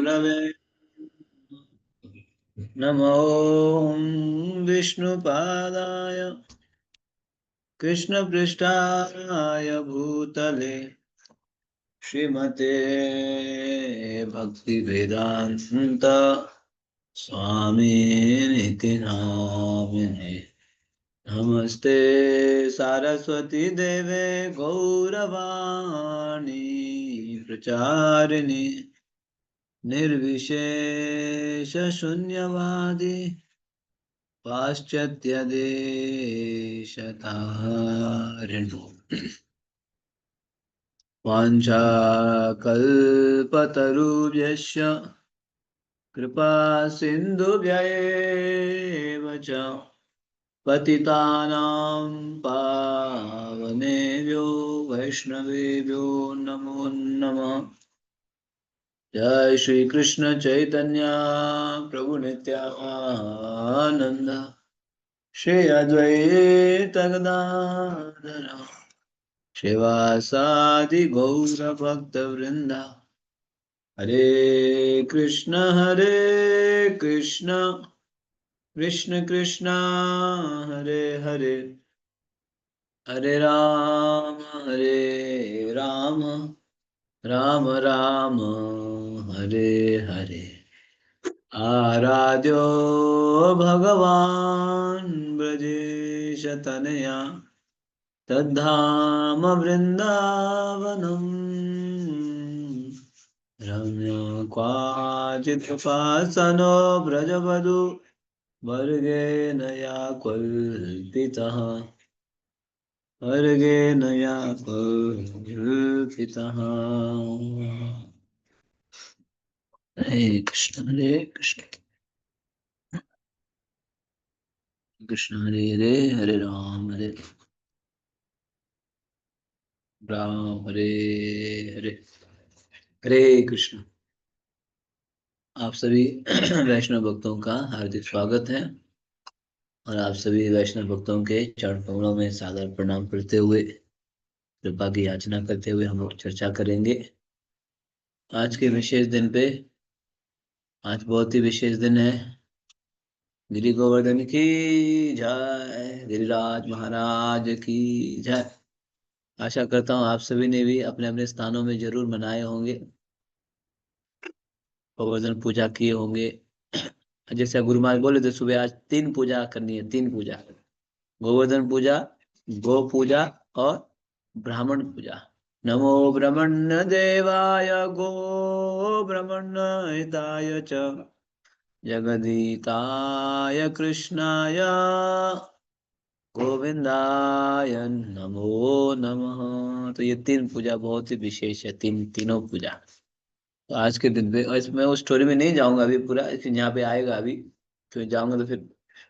गुरवे नमो विष्णुपादाय कृष्णपृष्ठाय भूतले श्रीमते भक्तिवेदांत स्वामिनिति नामिने। नमस्ते सारस्वती देवे गौरवाणी प्रचारिणे निर्विशेष शून्यवादी पाश्चात्यदेशतारिणो वाञ्छाकल्पतरुभ्यश्च कृपा सिन्धुभ्येव च पतितानां पावनेभ्यो वैष्णवेभ्यो नमो नमः। जय श्री कृष्ण चैतन्य प्रभु नित्यानंद श्री अद्वैत गदाधर शिवासादि गौर भक्त वृंदा। हरे कृष्ण कृष्ण कृष्ण हरे हरे हरे राम राम राम हरे हरे। आराध्यो भगवान् ब्रजेश तनया तद्धाम वृन्दावनम् रम्य क्वाचिदुपासनो ब्रजवधू वर्गेण या कल्पितः वर्गेण या कल्पितः। हरे कृष्ण कृष्ण हरे हरे राम हरे हरे हरे कृष्ण। आप सभी वैष्णव भक्तों का हार्दिक स्वागत है और आप सभी वैष्णव भक्तों के चरण कमलों में सादर प्रणाम करते हुए कृपा की याचना करते हुए हम लोग चर्चा करेंगे आज के विशेष दिन पे। आज बहुत ही विशेष दिन है। गिरि गोवर्धन की जय, गिरिराज महाराज की जय। आशा करता हूँ आप सभी ने भी अपने अपने स्थानों में जरूर मनाए होंगे, गोवर्धन पूजा किए होंगे। जैसे गुरु महाराज बोले थे सुबह आज 3 पूजा करनी है, 3 पूजा, गोवर्धन पूजा, गो पूजा और ब्राह्मण पूजा। नमो ब्रह्मण्य देवाय गो ब्रह्मण्य हिताय च जगदीताय कृष्णाय गोविंदाय नमो नमः। तो ये 3 पूजा बहुत ही विशेष है, तीनों पूजा। तो आज के दिन पे इसमें उस स्टोरी में नहीं जाऊंगा अभी पूरा, यहाँ पे आएगा अभी, तो जाऊंगा तो फिर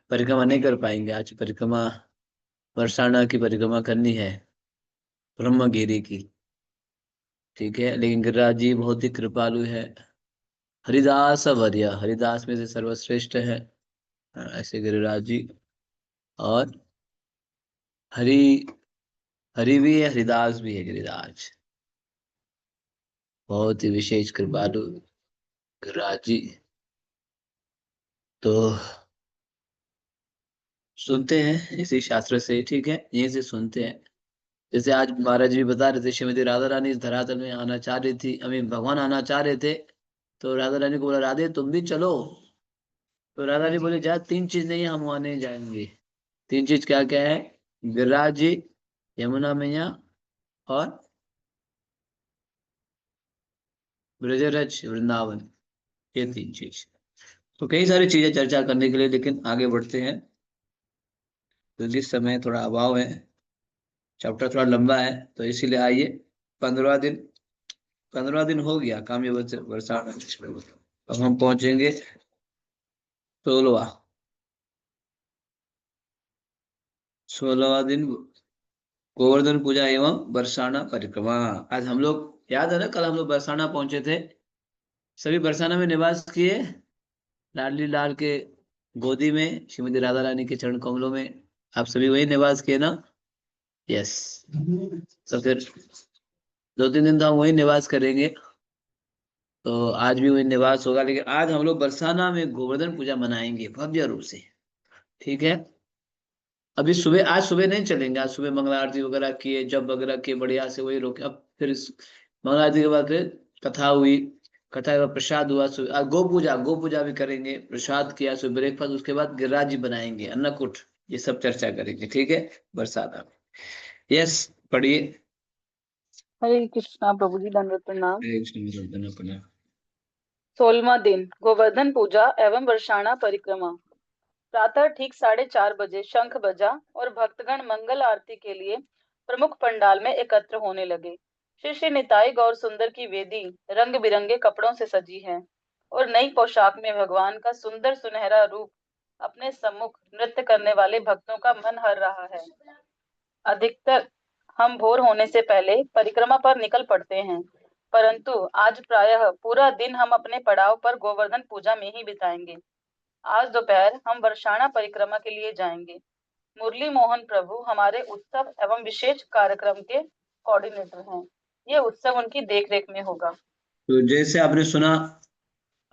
परिक्रमा नहीं कर पाएंगे। आज परिक्रमा बरसाना की परिक्रमा करनी है, ब्रह्मगिरी की, ठीक है। लेकिन गिरिराज जी बहुत ही कृपालु है, हरिदास वर्य, हरिदास में से सर्वश्रेष्ठ है ऐसे गिरिराज जी। और हरि हरि भी है, हरिदास भी है गिरिराज, बहुत ही विशेष कृपालु गिरिराज जी। तो सुनते हैं इसी शास्त्र से, ठीक है, यहीं से सुनते हैं। जैसे आज महाराज जी बता रहे थे, श्रीमती राधा रानी इस धरातल में आना चाह रही थी, अमीन भगवान आना चाह रहे थे, तो राधा रानी को बोला राधे तुम भी चलो। तो राधा जी बोले जा 3 चीज नहीं, हम वहां नहीं जाएंगे। 3 चीज क्या क्या है? गिरिराज जी, यमुना मैया और ब्रजरज वृंदावन, ये 3 चीज। तो कई सारी चीजें चर्चा करने के लिए, लेकिन आगे बढ़ते हैं क्योंकि समय थोड़ा अभाव है, चैप्टर थोड़ा लंबा है, तो इसीलिए आइए। 15 दिन 15 दिन हो गया काम्य बरसाना। अब हम पहुंचेंगे 16वां दिन, गोवर्धन पूजा एवं बरसाना परिक्रमा। आज हम लोग, याद है ना कल हम लोग बरसाना पहुंचे थे, सभी बरसाना में निवास किए, लाडली लाल के गोदी में, श्रीमती राधा रानी के चरण कमलों में, आप सभी वही निवास किए ना? यस। तो फिर 2-3 दिन तो हम वही निवास करेंगे। तो आज भी वही निवास होगा, लेकिन आज हम लोग बरसाना में गोवर्धन पूजा मनाएंगे भव्य रूप से। ठीक है। अभी सुबह, आज सुबह नहीं चलेंगे, आज सुबह मंगला आरती वगैरह किए, जब वगैरह किए बढ़िया से, वही रोके। अब फिर मंगला आरती के बाद फिर कथा हुई, कथा के बाद प्रसाद हुआ, आज गो पूजा भी करेंगे, प्रसाद किया, सुबह ब्रेकफास्ट, उसके बाद गिरिराज जी बनाएंगे, अन्नकूट, ये सब चर्चा करेंगे। ठीक है। बरसात में। यस। पढ़िए। हरे कृष्णा प्रभु जी, दंडवत प्रणाम। हरे कृष्ण गोवर्धन अपना। 16वां दिन गोवर्धन पूजा एवं वर्षाणा परिक्रमा। प्रातः ठीक 4:30 बजे शंख बजा और भक्तगण मंगल आरती के लिए प्रमुख पंडाल में एकत्र होने लगे। श्री श्री निताई गौर सुंदर की वेदी रंग बिरंगे कपड़ों से सजी है और नई पोशाक में भगवान का सुंदर सुनहरा रूप अपने सम्मुख नृत्य करने वाले भक्तों का मन हर रहा है। अधिकतर हम भोर होने से पहले परिक्रमा पर निकल पड़ते हैं, परंतु आज प्रायः पूरा दिन हम अपने पड़ाव पर गोवर्धन पूजा में ही बिताएंगे। आज दोपहर हम वर्षाणा परिक्रमा के लिए जाएंगे। मुरली मोहन प्रभु हमारे उत्सव एवं विशेष कार्यक्रम के कोऑर्डिनेटर हैं। ये उत्सव उनकी देखरेख में होगा। तो जैसे आपने सुना,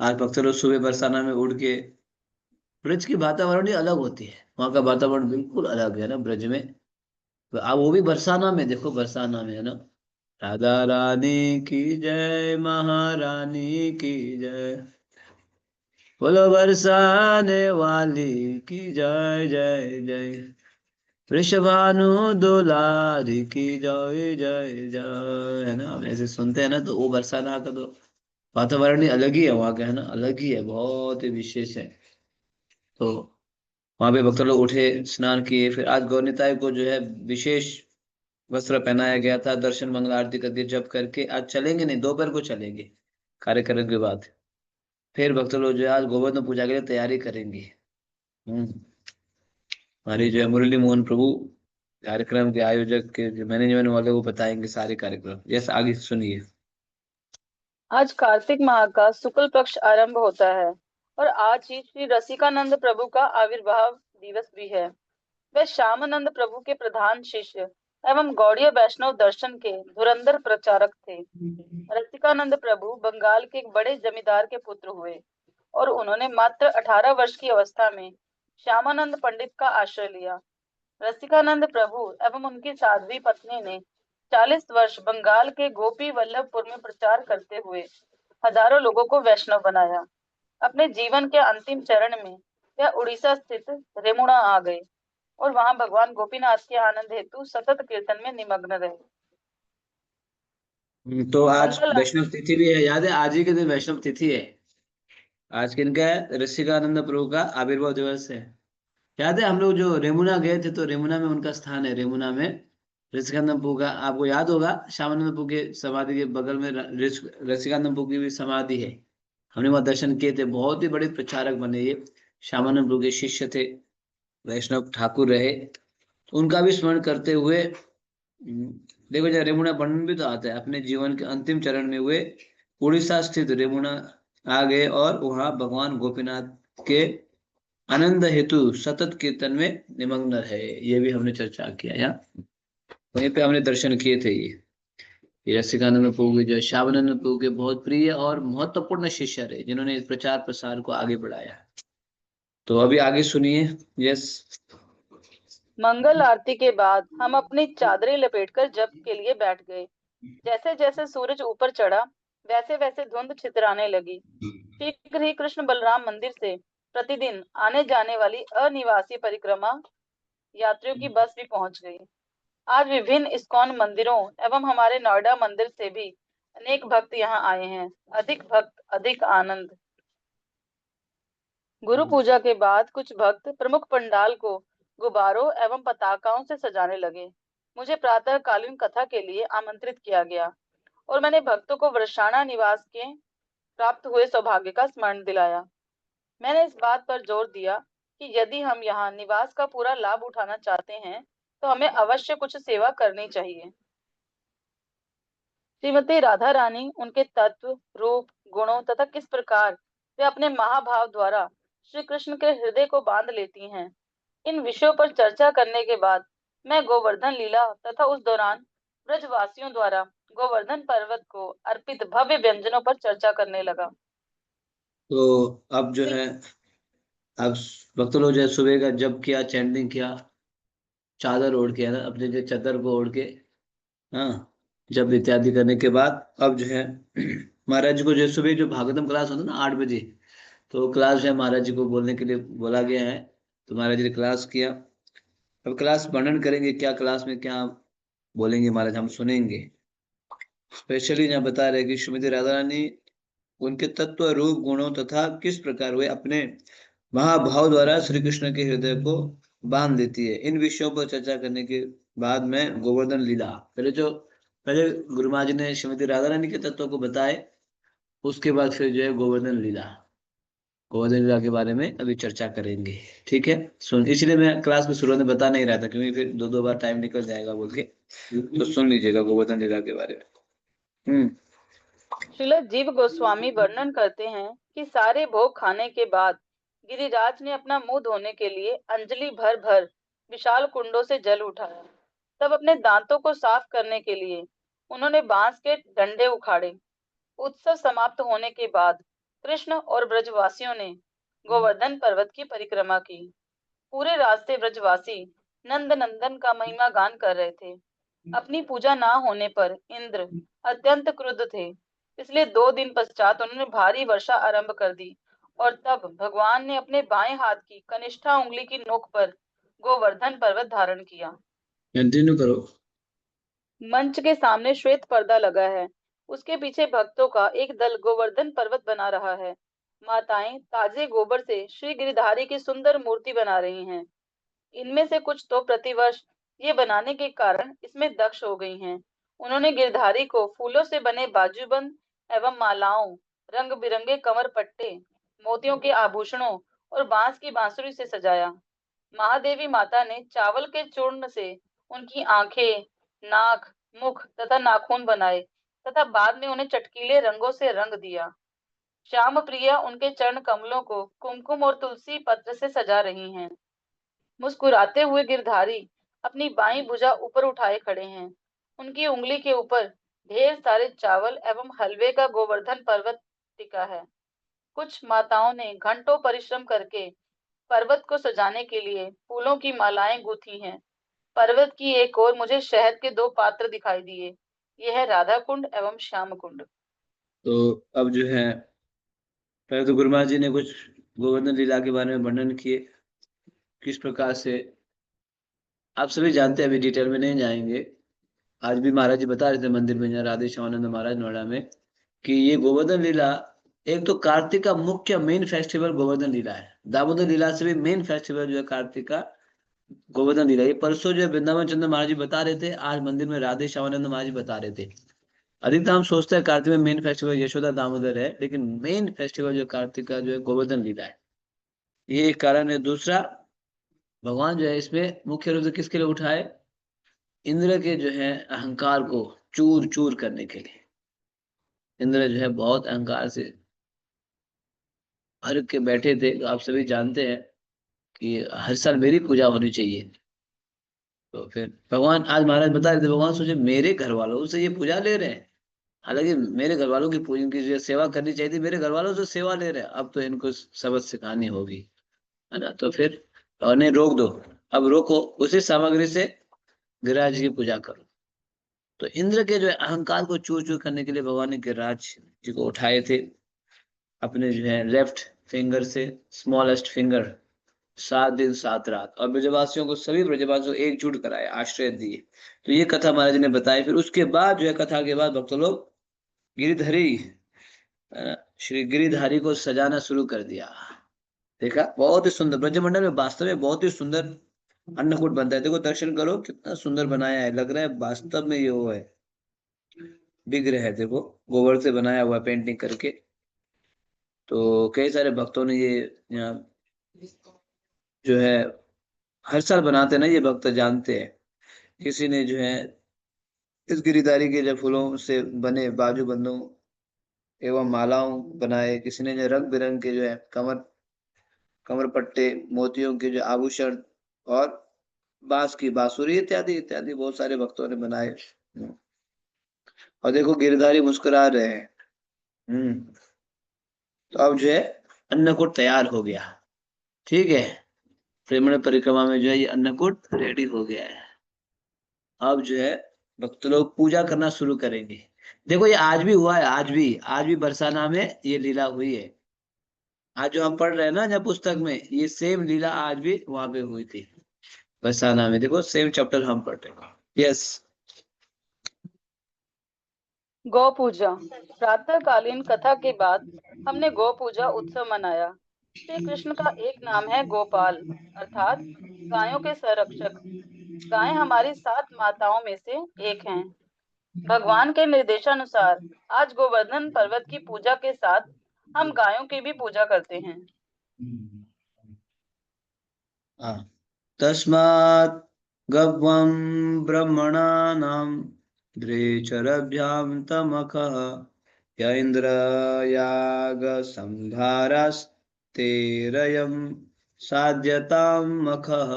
आज भक्त लोग सुबह बरसाना में उड़ के, ब्रज की वातावरण ही अलग होती है, वहाँ का वातावरण बिल्कुल अलग है ना ब्रज में। तो आप वो भी बरसाना में देखो, बरसाना में है ना, राधा रानी की जय, महारानी की जय, बोलो बरसाने वाली की जय जय जय, वृषभानु दुलारी की जय जय जय, है ना। हम ऐसे सुनते हैं ना, तो वो बरसाना का तो वातावरण ही अलग ही है, वहाँ का है ना, अलग ही है, बहुत ही विशेष है। तो वहां पे भक्त लोग उठे, स्नान किए, फिर आज गौरनिताई को जो है विशेष वस्त्र पहनाया गया था, दर्शन मंगल आरती कर दी, जब करके आज चलेंगे, नहीं दोपहर को चलेंगे कार्यक्रम के बाद। फिर भक्त लोग जो है आज गोवर्धन पूजा के लिए तैयारी करेंगे। हमारी जो है मुरली मोहन प्रभु कार्यक्रम के आयोजक के जो मैनेजमेंट वाले, वो बताएंगे सारे कार्यक्रम। यस, आगे सुनिए। आज कार्तिक माह का शुक्ल पक्ष आरंभ होता है और आज ही श्री रसिकानंद प्रभु का आविर्भाव दिवस भी है। वे श्यामानंद प्रभु के प्रधान शिष्य एवं गौड़ीय वैष्णव दर्शन के धुरंधर प्रचारक थे। रसिकानंद प्रभु बंगाल के एक बड़े जमींदार के पुत्र हुए और उन्होंने मात्र 18 वर्ष की अवस्था में श्यामानंद पंडित का आश्रय लिया। रसिकानंद प्रभु एवं उनकी साध्वी पत्नी ने 40 वर्ष बंगाल के गोपी वल्लभपुर में प्रचार करते हुए हजारों लोगों को वैष्णव बनाया। अपने जीवन के अंतिम चरण में वह उड़ीसा स्थित रेमुणा आ गए और वहां भगवान गोपीनाथ के आनंद हेतु सतत कीर्तन में निमग्न रहे। तो आज मंगल वैष्णव तिथि भी है, याद है, आज ही के दिन वैष्णव तिथि है। आज किनका है? ऋषिकानंद प्रभु का आविर्भाव दिवस है। याद है, हम लोग जो रेमुना गए थे, तो रेमुना में उनका स्थान है, रेमुना में ऋषिकानंद प्रभु का, आपको याद होगा, श्यामानंद प्रभु के समाधि के बगल में ऋषिकानंद प्रभु की भी समाधि है। हमने वहाँ दर्शन किए थे, बहुत ही बड़े प्रचारक बने ये, श्यामानंद प्रभु के शिष्य थे, वैष्णव ठाकुर रहे। तो उनका भी स्मरण करते हुए देखो, जब रेमुणा वर्णन भी तो आता है, अपने जीवन के अंतिम चरण में हुए उड़ीसा स्थित रेमुणा आ गए और वहां भगवान गोपीनाथ के आनंद हेतु सतत कीर्तन में निमग्न है। ये भी हमने चर्चा किया यहाँ, वहीं पे हमने दर्शन किए थे। ये रसिकानंद प्रभु के, जो श्यामानंद प्रभु के बहुत प्रिय और महत्वपूर्ण शिष्य रहे, जिन्होंने इस प्रचार प्रसार को आगे बढ़ाया। तो अभी आगे सुनिए। यस। मंगल आरती के बाद हम अपनी चादरें लपेटकर जप के लिए बैठ गए। जैसे जैसे सूरज ऊपर चढ़ा, वैसे वैसे धुंध छितराने लगी। शीघ्र ही कृष्ण बलराम मंदिर से प्रतिदिन आने जाने वाली अनिवासी परिक्रमा यात्रियों की बस भी पहुंच गई। आज विभिन्न इस्कॉन मंदिरों एवं हमारे नोएडा मंदिर से भी अनेक भक्त यहाँ आए हैं। अधिक भक्त अधिक आनंद। गुरु पूजा के बाद कुछ भक्त प्रमुख पंडाल को गुब्बारों एवं पताकाओं से सजाने लगे। मुझे प्रातःकालीन कथा के लिए आमंत्रित किया गया और मैंने भक्तों को वर्षाणा निवास के प्राप्त हुए सौभाग्य का स्मरण दिलाया। मैंने इस बात पर जोर दिया कि यदि हम यहाँ निवास का पूरा लाभ उठाना चाहते हैं तो हमें अवश्य कुछ सेवा करनी चाहिए। श्रीमती राधा रानी, उनके तत्व, रूप, गुणों तथा किस प्रकार वे अपने महाभाव द्वारा श्री कृष्ण के हृदय को बांध लेती हैं, इन विषयों पर चर्चा करने के बाद मैं गोवर्धन लीला तथा उस दौरान ब्रजवासियों द्वारा गोवर्धन पर्वत को अर्पित भव्य व्यंजनों पर चर्चा करने लगा। तो अब जो है, अब भक्त लोग जो है सुबह का जब किया, चैंटिंग किया, चादर ओढ़ के, है ना, अपने जो चादर को ओढ़ के, हाँ, जब इत्यादि करने के बाद अब जो है महाराज जी को जो है सुबह जो भागवतम क्लास होता है ना 8 बजे, तो क्लास जो है महाराज जी को बोलने के लिए बोला गया है। तो महाराज जी ने क्लास किया। अब क्लास वर्णन करेंगे, क्या क्लास में क्या बोलेंगे महाराज, हम सुनेंगे। स्पेशली यहाँ बता रहे कि श्रीमती राधा रानी उनके तत्व, रूप, गुणों तथा किस प्रकार वे अपने महाभाव द्वारा श्री कृष्ण के हृदय को बांध देती है, इन विषयों पर चर्चा करने के बाद में गोवर्धन लीला, पहले गुरु महाराज जी ने श्रीमती राधा रानी के तत्व को बताए, उसके बाद फिर जो है गोवर्धन लीला के बारे में अभी चर्चा करेंगे। ठीक है, सुन, इसलिए मैं क्लास में शुरुआत में बता नहीं रहा था, क्योंकि फिर दो दो बार टाइम निकल जाएगा बोल के। तो सुन लीजिएगा गोवर्धन लीला के बारे में। श्रील जीव गोस्वामी वर्णन करते हैं कि सारे भोग खाने के बाद गिरिराज ने अपना मुंह धोने के लिए अंजलि भर भर विशाल कुंडों से जल उठाया। तब अपने दांतों को साफ करने के लिए उन्होंने बांस के डंडे उखाड़े। उत्सव समाप्त होने के बाद कृष्ण और ब्रजवासियों ने गोवर्धन पर्वत की परिक्रमा की। पूरे रास्ते ब्रजवासी नंद नंदन का महिमा गान कर रहे थे। अपनी पूजा ना होने पर इंद्र अत्यंत क्रुद्ध थे, इसलिए 2 दिन पश्चात उन्होंने भारी वर्षा आरंभ कर दी और तब भगवान ने अपने बाएं हाथ की कनिष्ठा उंगली की नोक पर गोवर्धन पर्वत धारण किया। कंटिन्यू करो। मंच के सामने श्वेत पर्दा लगा है। उसके पीछे भक्तों का एक दल गोवर्धन पर्वत बना रहा है। माताएं ताजे गोबर से श्री गिरधारी की सुंदर मूर्ति बना रही हैं। इनमें से कुछ तो प्रतिवर्ष ये बनाने के कारण इसमें दक्ष हो गई हैं। उन्होंने गिरधारी को फूलों से बने बाजूबंद एवं मालाओं, रंग बिरंगे कमर पट्टे, मोतियों के आभूषणों और बांस की बांसुरी से सजाया। महादेवी माता ने चावल के चूर्ण से उनकी आंखें, नाक, मुख तथा नाखून बनाए तथा बाद में उन्हें चटकीले रंगों से रंग दिया। श्याम प्रिया उनके चरण कमलों को कुमकुम और तुलसी पत्र से सजा रही हैं। मुस्कुराते हुए गिरधारी अपनी बाईं भुजा ऊपर उठाए खड़े हैं। उनकी उंगली के ऊपर ढेर सारे चावल एवं हलवे का गोवर्धन पर्वत टिका है। कुछ माताओं ने घंटों परिश्रम करके पर्वत को सजाने के लिए फूलों की मालाएं गूंथी हैं। पर्वत की एक ओर मुझे शहद के 2 पात्र दिखाई दिए। यह है राधा कुंड एवं श्याम कुंड। तो अब जो है, पहले तो गुरु महाराज जी ने कुछ गोवर्धन लीला के बारे में वर्णन किए, किस प्रकार से आप सभी जानते हैं, अभी डिटेल में नहीं जाएंगे। आज भी महाराज जी बता रहे थे मंदिर में, जहाँ राधे श्यामानंद महाराज नोएडा में, कि ये गोवर्धन लीला, एक तो कार्तिक का मुख्य मेन फेस्टिवल गोवर्धन लीला है। दामोदर लीला से भी मेन फेस्टिवल जो है कार्तिक का गोवर्धन लीला। ये परसों जो है वृंदावन चंद्र महाराज जी बता रहे थे, आज मंदिर में राधे श्यामानंद महाराज जी बता रहे थे। अधिकतर हम सोचते हैं कार्तिक में मेन फेस्टिवल यशोदा दामोदर है, लेकिन मेन फेस्टिवल जो कार्तिक का जो है गोवर्धन लीला है। ये एक कारण है। दूसरा, भगवान जो है इसमें मुख्य रूप से किसके लिए उठाए, इंद्र के जो है अहंकार को चूर चूर करने के लिए। इंद्र जो है बहुत अहंकार से भर के बैठे थे। तो आप सभी जानते हैं कि हर साल मेरी पूजा होनी चाहिए। तो फिर भगवान, आज महाराज बता रहे थे, भगवान सोचे मेरे घर वालों से ये पूजा ले रहे हैं, हालांकि मेरे घर वालों की पूजन की जो सेवा करनी चाहिए थी, मेरे घर वालों से सेवा ले रहे हैं, अब तो इनको सबक सिखानी होगी, है ना। तो फिर उन्हें रोक दो, अब रोको, उसी सामग्री से गिरिराज जी की पूजा करो। तो इंद्र के जो है अहंकार को चूर चूर करने के लिए भगवान ने गिरिराज जी को उठाए थे अपने जो है लेफ्ट फिंगर से, स्मॉलेस्ट फिंगर, 7 दिन 7 रात, और ब्रजवासियों को, सभी ब्रजवासियों को एकजुट कराए, आश्रय दिए। तो ये कथा महाराज ने बताई। फिर उसके बाद जो है, कथा के बाद भक्त लोग गिरिधरी, श्री गिरिधारी को सजाना शुरू कर दिया। देखा, बहुत ही सुंदर ब्रजमंडल में, वास्तव में बहुत ही सुंदर अन्नकूट बनता है। देखो, दर्शन करो, कितना सुंदर बनाया है, लग रहा है वास्तव में ये वो है, विग्रह है। देखो, गोबर से बनाया हुआ पेंटिंग करके। तो कई सारे भक्तों ने ये यहाँ जो है हर साल बनाते हैं ना, ये भक्त जानते हैं। किसी ने जो है इस गिरिधारी के जो फूलों से बने बाजूबंदों एवं मालाओं बनाए, किसी ने जो रंग बिरंग के जो है कमर पट्टे, मोतियों के जो आभूषण, और बांस की बांसुरी इत्यादि इत्यादि बहुत सारे भक्तों ने बनाए। और देखो गिरधारी मुस्कुरा रहे हैं। तो अब जो है अन्नकूट तैयार हो गया। ठीक है, ब्राह्मण परिक्रमा में जो है ये अन्नकूट रेडी हो गया है। अब जो है भक्त लोग पूजा करना शुरू करेंगे। देखो ये आज भी हुआ है, आज भी बरसाना में ये लीला हुई है। आज जो हम पढ़ रहे हैं ना जब पुस्तक में, ये सेम लीला आज भी वहां पे हुई थी बरसाना में। देखो सेम चैप्टर हम पढ़ रहे हैं। यस। गौ पूजा। प्रातःकालीन कथा के बाद हमने गौ पूजा उत्सव मनाया। श्री कृष्ण का एक नाम है गोपाल, अर्थात गायों के संरक्षक। गायें हमारी 7 माताओं में से एक हैं। भगवान के निर्देशानुसार आज गोवर्धन पर्वत की पूजा के साथ हम गायों की भी पूजा करते हैं। हाँ, तस्मात् गव्वं ब्रह्मणानां द्विचरभ्यां तमखः य इन्द्र यागसंहारस्तेरयं साध्यतां मखः।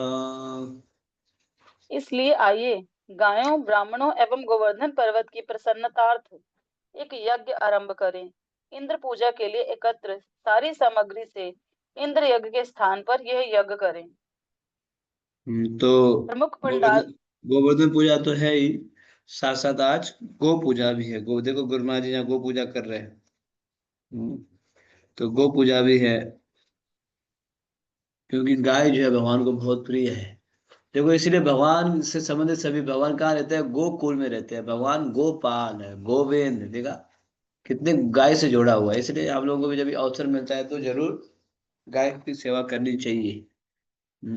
इसलिए आइए गायों, ब्राह्मणों एवं गोवर्धन पर्वत की प्रसन्नतार्थ एक यज्ञ आरंभ करें। इंद्र पूजा के लिए एकत्र सारी सामग्री से इंद्र यज्ञ के स्थान पर यह यज्ञ करें। तो प्रमुख पंडाल। गोवर्धन गोवर्धन पूजा तो है ही, साथ साथ आज गो पूजा भी है। गो देखो गुरु महाराज जी यहाँ गो पूजा कर रहे हैं। हम्म, तो गो पूजा भी है, क्योंकि गाय जो है भगवान को बहुत प्रिय है। देखो इसीलिए भगवान से संबंधित सभी भगवान कहाँ रहते हैं, गोकुल में रहते हैं। भगवान गोपाल है, गोविंद। देखा कितने गाय से जोड़ा हुआ है। इसलिए हम लोगों को भी जब भी अवसर मिलता है तो जरूर गाय की सेवा करनी चाहिए।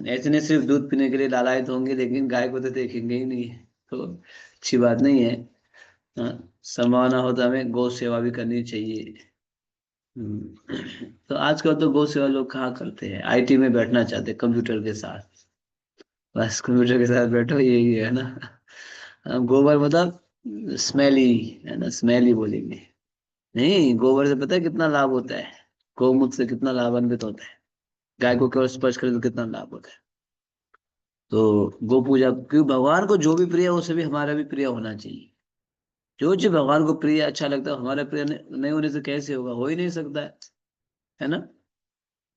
ऐसे नहीं सिर्फ दूध पीने के लिए लालायित होंगे लेकिन गाय को तो देखेंगे ही नहीं, तो अच्छी बात नहीं है। संभावना हो तो हमें गौ सेवा भी करनी चाहिए। तो आजकल तो गौ सेवा लोग कहाँ करते हैं, आईटी में बैठना चाहते हैं कंप्यूटर के साथ। बस कंप्यूटर के साथ बैठो, यही है ना। गोबर मतलब स्मेली, है ना, स्मेली बोलेंगे। नहीं, गोबर से पता है कितना लाभ होता है। गौमूत्र से कितना लाभान्वित होता है। गाय को केवल स्पर्श करे तो कितना लाभ होता है। तो गो पूजा, क्योंकि भगवान को जो भी प्रिय है उसे भी हमारा भी प्रिय होना चाहिए। जो चीज भगवान को प्रिय अच्छा लगता है हमारा प्रिय नहीं होने से कैसे होगा, हो ही नहीं सकता है ना।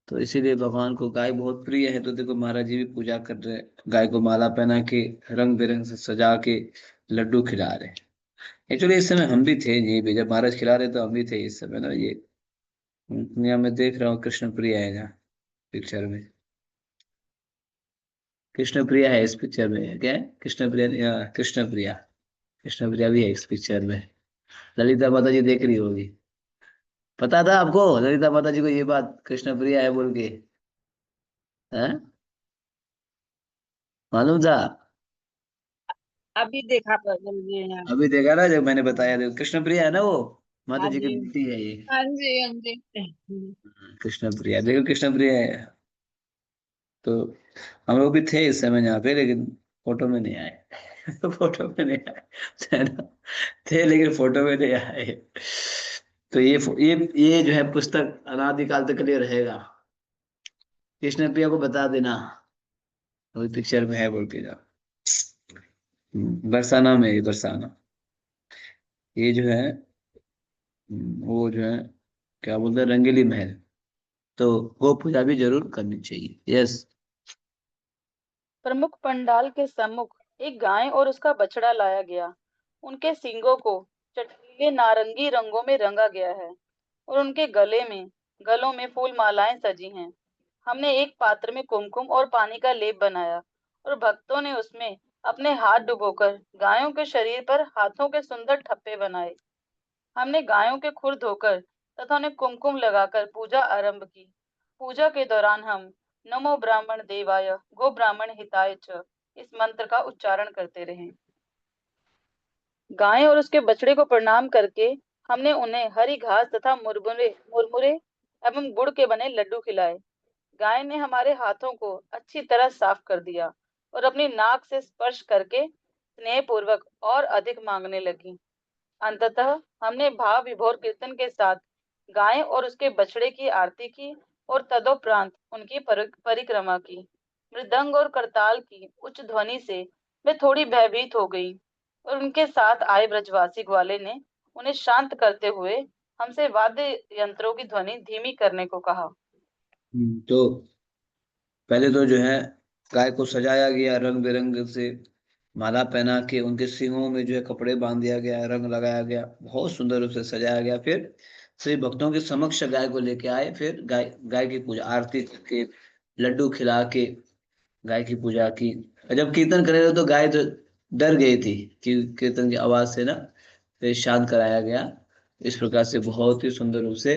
तो इसीलिए भगवान को गाय बहुत प्रिय है। तो देखो महाराज जी भी पूजा कर रहे हैं, गाय को माला पहना के रंग बिरंग से सजा के लड्डू खिला रहे हैं। एक्चुअली इस समय हम भी थे यहीं पे, जब महाराज खिला रहे तो हम भी थे इस समय ना। ये यहाँ मैं देख रहा हूँ कृष्ण प्रिया है जहाँ पिक्चर में। कृष्ण प्रिया है इस पिक्चर में, क्या है, कृष्ण प्रिया, कृष्ण प्रिया। कृष्ण प्रिया भी है इस पिक्चर में। ललिता माता जी देख रही होगी। पता था आपको ललिता माता जी को ये बात कृष्ण प्रिया है बोल के? हैं? मालूम था? अभी देखा पर मुझे यहाँ। अभी देखा ना जब मैंने बताया था, कृष्ण प्रिया है ना वो, माता हाँ जी की जी, बेटी है ये। हाँ जी, हाँ जी। कृष्ण प्रिया, देखो कृष्ण प्रिया है। तो हम लोग भी थे इस समय यहाँ पे, लेकिन फोटो में नहीं आए। फोटो में नहीं आए, है ना। थे लेकिन फोटो में नहीं आए। तो ये जो है पुस्तक अनादिकाल तक के लिए रहेगा। कृष्ण प्रिया को बता देना वो पिक्चर में है बोल के जाओ। बरसाना में, ये बरसाना, ये जो है वो जो है क्या बोलते हैं, रंगीली महल। तो गो पूजा भी जरूर करनी चाहिए। यस। प्रमुख पंडाल के सम्मुख एक गाय और उसका बछड़ा लाया गया। उनके सींगों को चटकीले नारंगी रंगों में रंगा गया है और उनके गलों में फूल मालाएं सजी हैं। हमने एक पात्र में कुमकुम और पानी का लेप बनाया और भक्तों ने उसमें अपने हाथ डुबोकर गायों के शरीर पर हाथों के सुंदर ठप्पे बनाए। हमने गायों के खुर धोकर तथा उन्हें कुमकुम लगाकर पूजा आरंभ की। पूजा के दौरान हम नमो ब्राह्मण देवाय गो ब्राह्मण हिताय च इस मंत्र का उच्चारण करते रहे। गाय और उसके बछड़े को प्रणाम करके हमने उन्हें हरी घास तथा मुरमुरे मुरमुरे एवं गुड़ के बने लड्डू खिलाए। गाय ने हमारे हाथों को अच्छी तरह साफ कर दिया और अपनी नाक से स्पर्श करके स्नेहपूर्वक और अधिक मांगने लगी। अंततः हमने भाव विभोर कीर्तन के साथ गाय और उसके बछड़े की आरती की और तदोपरांत उनकी परिक्रमा की। मृदंग और करताल की उच्च ध्वनि से वे थोड़ी भयभीत हो गई और उनके साथ आए ब्रजवासी ग्वाले ने उन्हें शांत करते हुए हमसे वाद्य यंत्रों की ध्वनि धीमी करने को कहा। तो पहले तो जो है गाय को सजाया गया, रंग बिरंग से माला पहना के उनके सींगों में जो है कपड़े बांध दिया गया, रंग लगाया गया, बहुत सुंदर रूप से सजाया गया। फिर सभी भक्तों के समक्ष गाय को लेके आए, फिर गाय गाय की पूजा आरती के, लड्डू खिला के गाय की पूजा की। और जब कीर्तन करे रहे तो गाय तो डर गई थी कि कीर्तन की आवाज से ना, फिर शांत कराया गया। इस प्रकार से बहुत ही सुंदर रूप से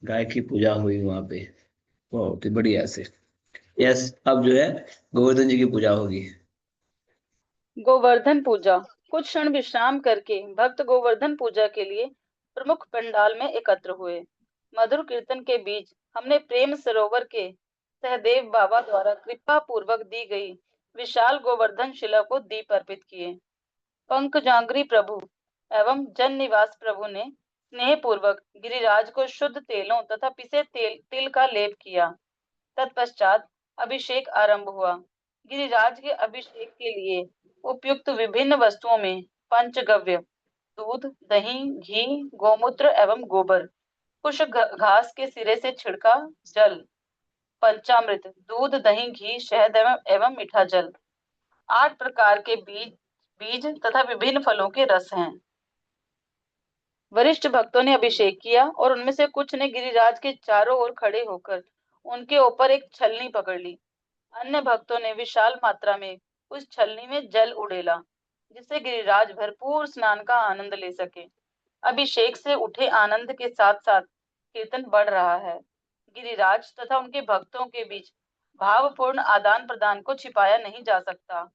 गाय की पूजा हुई वहां पे, बहुत ही बढ़िया से। यस, अब जो है गोवर्धन जी की पूजा होगी। गोवर्धन पूजा। कुछ क्षण विश्राम करके भक्त गोवर्धन पूजा के लिए प्रमुख पंडाल में एकत्र हुए। मधुर कीर्तन के बीच हमने प्रेम सरोवर के सहदेव बाबा द्वारा कृपा पूर्वक दी गई विशाल गोवर्धन शिला को दीप अर्पित किए। पंकजांग्री प्रभु एवं जन निवास प्रभु ने स्नेह पूर्वक गिरिराज को शुद्ध तेलों तथा पिसे तिल का लेप किया। तत्पश्चात अभिषेक आरंभ हुआ। गिरिराज के अभिषेक के लिए उपयुक्त विभिन्न वस्तुओं में पंचगव्य, दूध, दही, घी, गोमूत्र एवं गोबर, कुश घास के सिरे से छिड़का जल, पंचामृत, दूध, दही, घी, शहद एवं मीठा जल, 8 प्रकार के बीज बीज तथा विभिन्न फलों के रस हैं। वरिष्ठ भक्तों ने अभिषेक किया और उनमें से कुछ ने गिरिराज के चारों ओर खड़े होकर उनके ऊपर एक छलनी पकड़ ली। अन्य भक्तों ने विशाल मात्रा में उस छलनी में जल उड़ेला, जिससे गिरिराज भरपूर स्नान का आनंद ले सके। अभिषेक से उठे आनंद के साथ साथ कीर्तन बढ़ रहा है। गिरिराज तथा उनके भक्तों के बीच भावपूर्ण आदान प्रदान को छिपाया नहीं जा सकता।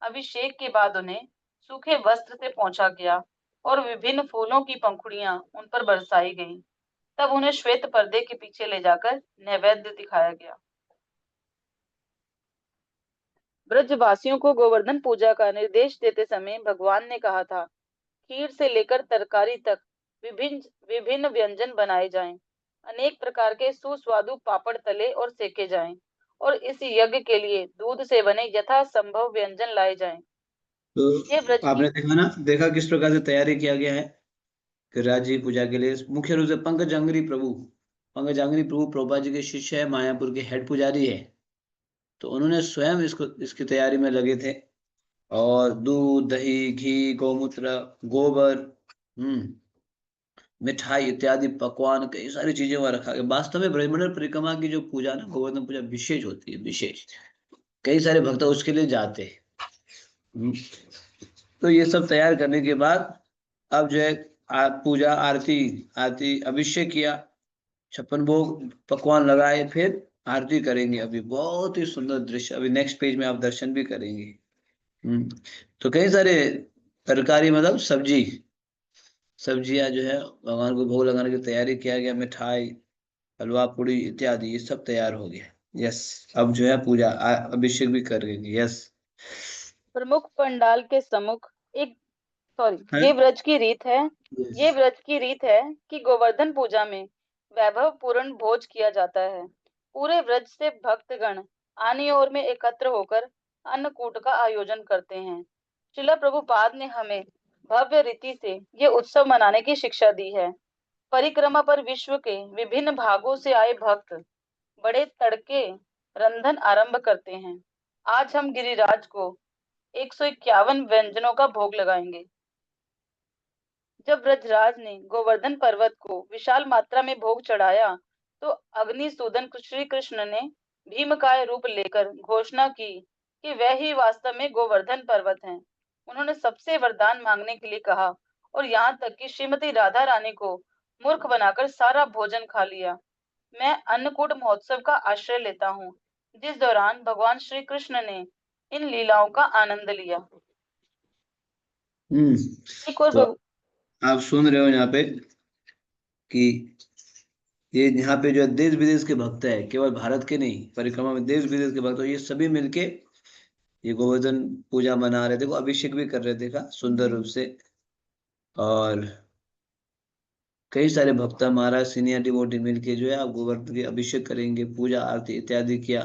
अभिषेक के बाद उन्हें सूखे वस्त्र से पोंछा गया और विभिन्न फूलों की पंखुड़ियां उन पर बरसाई गईं। तब उन्हें श्वेत पर्दे के पीछे ले जाकर नैवेद्य दिखाया गया। ब्रजवासियों को गोवर्धन पूजा का निर्देश देते समय भगवान ने कहा था, खीर से लेकर तरकारी तक विभिन्न विभिन्न व्यंजन बनाए जाएं, अनेक प्रकार के सुस्वादु पापड़ तले और सेके जाएं, और इस यज्ञ के लिए दूध से बने यथासंभव व्यंजन लाए जाएं। ये तो व्रत की आपने देखा ना, देखा किस प्रकार से तैयारी किया गया है गिरिराज जी पूजा के लिए। मुख्य रूप से पंकजांगरी प्रभु प्रभुपाद जी के शिष्य है, मायापुर के हेड पुजारी है। तो उन्होंने स्वयं इसकी तैयारी में लगे थे। और दूध, दही, घी, गोमूत्र, गोबर, मिठाई इत्यादि पकवान, कई सारी चीजें वहां रखा गया। वास्तव में ब्रजमंडल परिक्रमा की जो पूजा ना, गोवर्धन पूजा विशेष होती है, विशेष। कई सारे भक्त उसके लिए जाते हैं। हम्म, तो ये सब तैयार करने के बाद अब जो है पूजा, आरती आरती अभिषेक किया, 56 भोग पकवान लगाए, फिर आरती करेंगे। अभी बहुत ही सुंदर दृश्य, अभी नेक्स्ट पेज में आप दर्शन भी करेंगे। हम्म, तो कई सारे तरकारी, मतलब सब्जियां जो है भगवान को भोग लगाने की तैयारी किया गया। मिठाई, हलवा पूड़ी इत्यादि ये सब तैयार हो गया। यस, अब जो है पूजा अभिषेक भी करेंगे। यस प्रमुख पंडाल के सम्मुख एक है। ये व्रत की रीत है। यस। ये व्रत की रीत है कि गोवर्धन पूजा में वैभव पूर्ण भोज किया जाता है। पूरे व्रत से भक्तगण आनी ओर में एकत्र होकर अन्नकूट का आयोजन करते हैं। श्रील प्रभुपाद ने हमें भव्य रीति से ये उत्सव मनाने की शिक्षा दी है। परिक्रमा पर विश्व के विभिन्न भागों से आए भक्त बड़े तड़के रंधन आरंभ करते हैं। आज हम गिरिराज को 151 व्यंजनों का भोग लगाएंगे। जब ब्रजराज ने गोवर्धन पर्वत को विशाल मात्रा में भोग चढ़ाया, तो अग्निसूदन श्री कृष्ण ने भीमकाय रूप लेकर घोषणा की कि वह ही वास्तव में गोवर्धन पर्वत हैं। उन्होंने सबसे वरदान मांगने के लिए कहा और यहाँ तक कि श्रीमती राधा रानी को मूर्ख बनाकर सारा भोजन खा लिया। मैं अन्नकूट महोत्सव का आश्रय लेता हूँ, जिस दौरान भगवान श्री कृष्ण ने इन लीलाओं का आनंद लिया। हम्म एक और तो आप सुन रहे हो यहाँ पे कि ये यहाँ पे जो है देश विदेश के भक्त है, केवल भारत के नहीं, परिक्रमा में देश विदेश के भक्त, ये सभी मिलके ये गोवर्धन पूजा मना रहे। देखो अभिषेक भी कर रहे थे का सुंदर रूप से। और कई सारे भक्त महाराज सीनियर डिवोटी मिलके जो है आप गोवर्धन के अभिषेक करेंगे, पूजा आरती इत्यादि किया।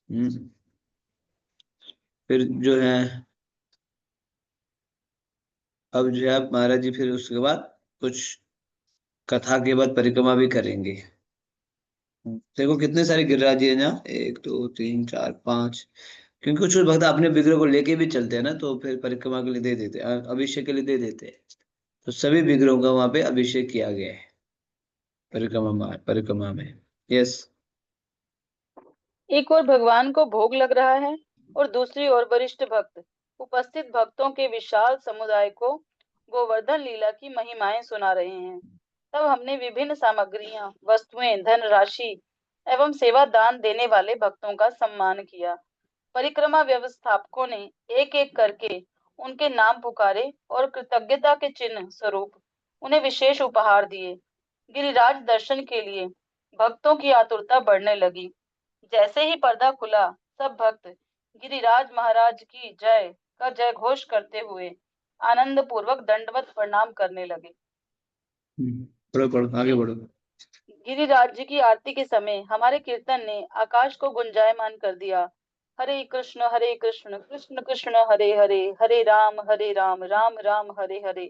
हम्म फिर जो है अब जो है महाराज जी फिर उसके बाद कुछ कथा के बाद परिक्रमा भी करेंगे। देखो कितने सारे गिरिराज जी है ना, 1 2 3 4 5। क्योंकि कुछ भक्त अपने विग्रह को लेके भी चलते हैं ना, तो फिर परिक्रमा के लिए दे देते हैं, अभिषेक के लिए दे देते हैं। तो सभी विग्रहों का वहां पे अभिषेक किया गया है परिक्रमा में। यस। एक ओर भगवान को भोग लग रहा है और दूसरी ओर वरिष्ठ भक्त उपस्थित भक्तों के विशाल समुदाय को गोवर्धन लीला की महिमाएं सुना रहे हैं। तब हमने विभिन्न सामग्रियां, वस्तुएं, धन राशि एवं सेवा दान देने वाले भक्तों का सम्मान किया। परिक्रमा व्यवस्थापकों ने एक एक करके उनके नाम पुकारे और कृतज्ञता के चिन्ह स्वरूप उन्हें विशेष उपहार दिए। गिरिराज दर्शन के लिए भक्तों की आतुरता बढ़ने लगी। जैसे ही पर्दा खुला, सब भक्त गिरिराज महाराज की जय का जय घोष करते हुए आनंद पूर्वक दंडवत प्रणाम करने लगे। पढ़ो पढ़ो आगे बढ़ो। गिरिराज जी की आरती के समय हमारे कीर्तन ने आकाश को गुंजायमान कर दिया। हरे कृष्ण कृष्ण कृष्ण हरे हरे, हरे राम राम राम हरे हरे।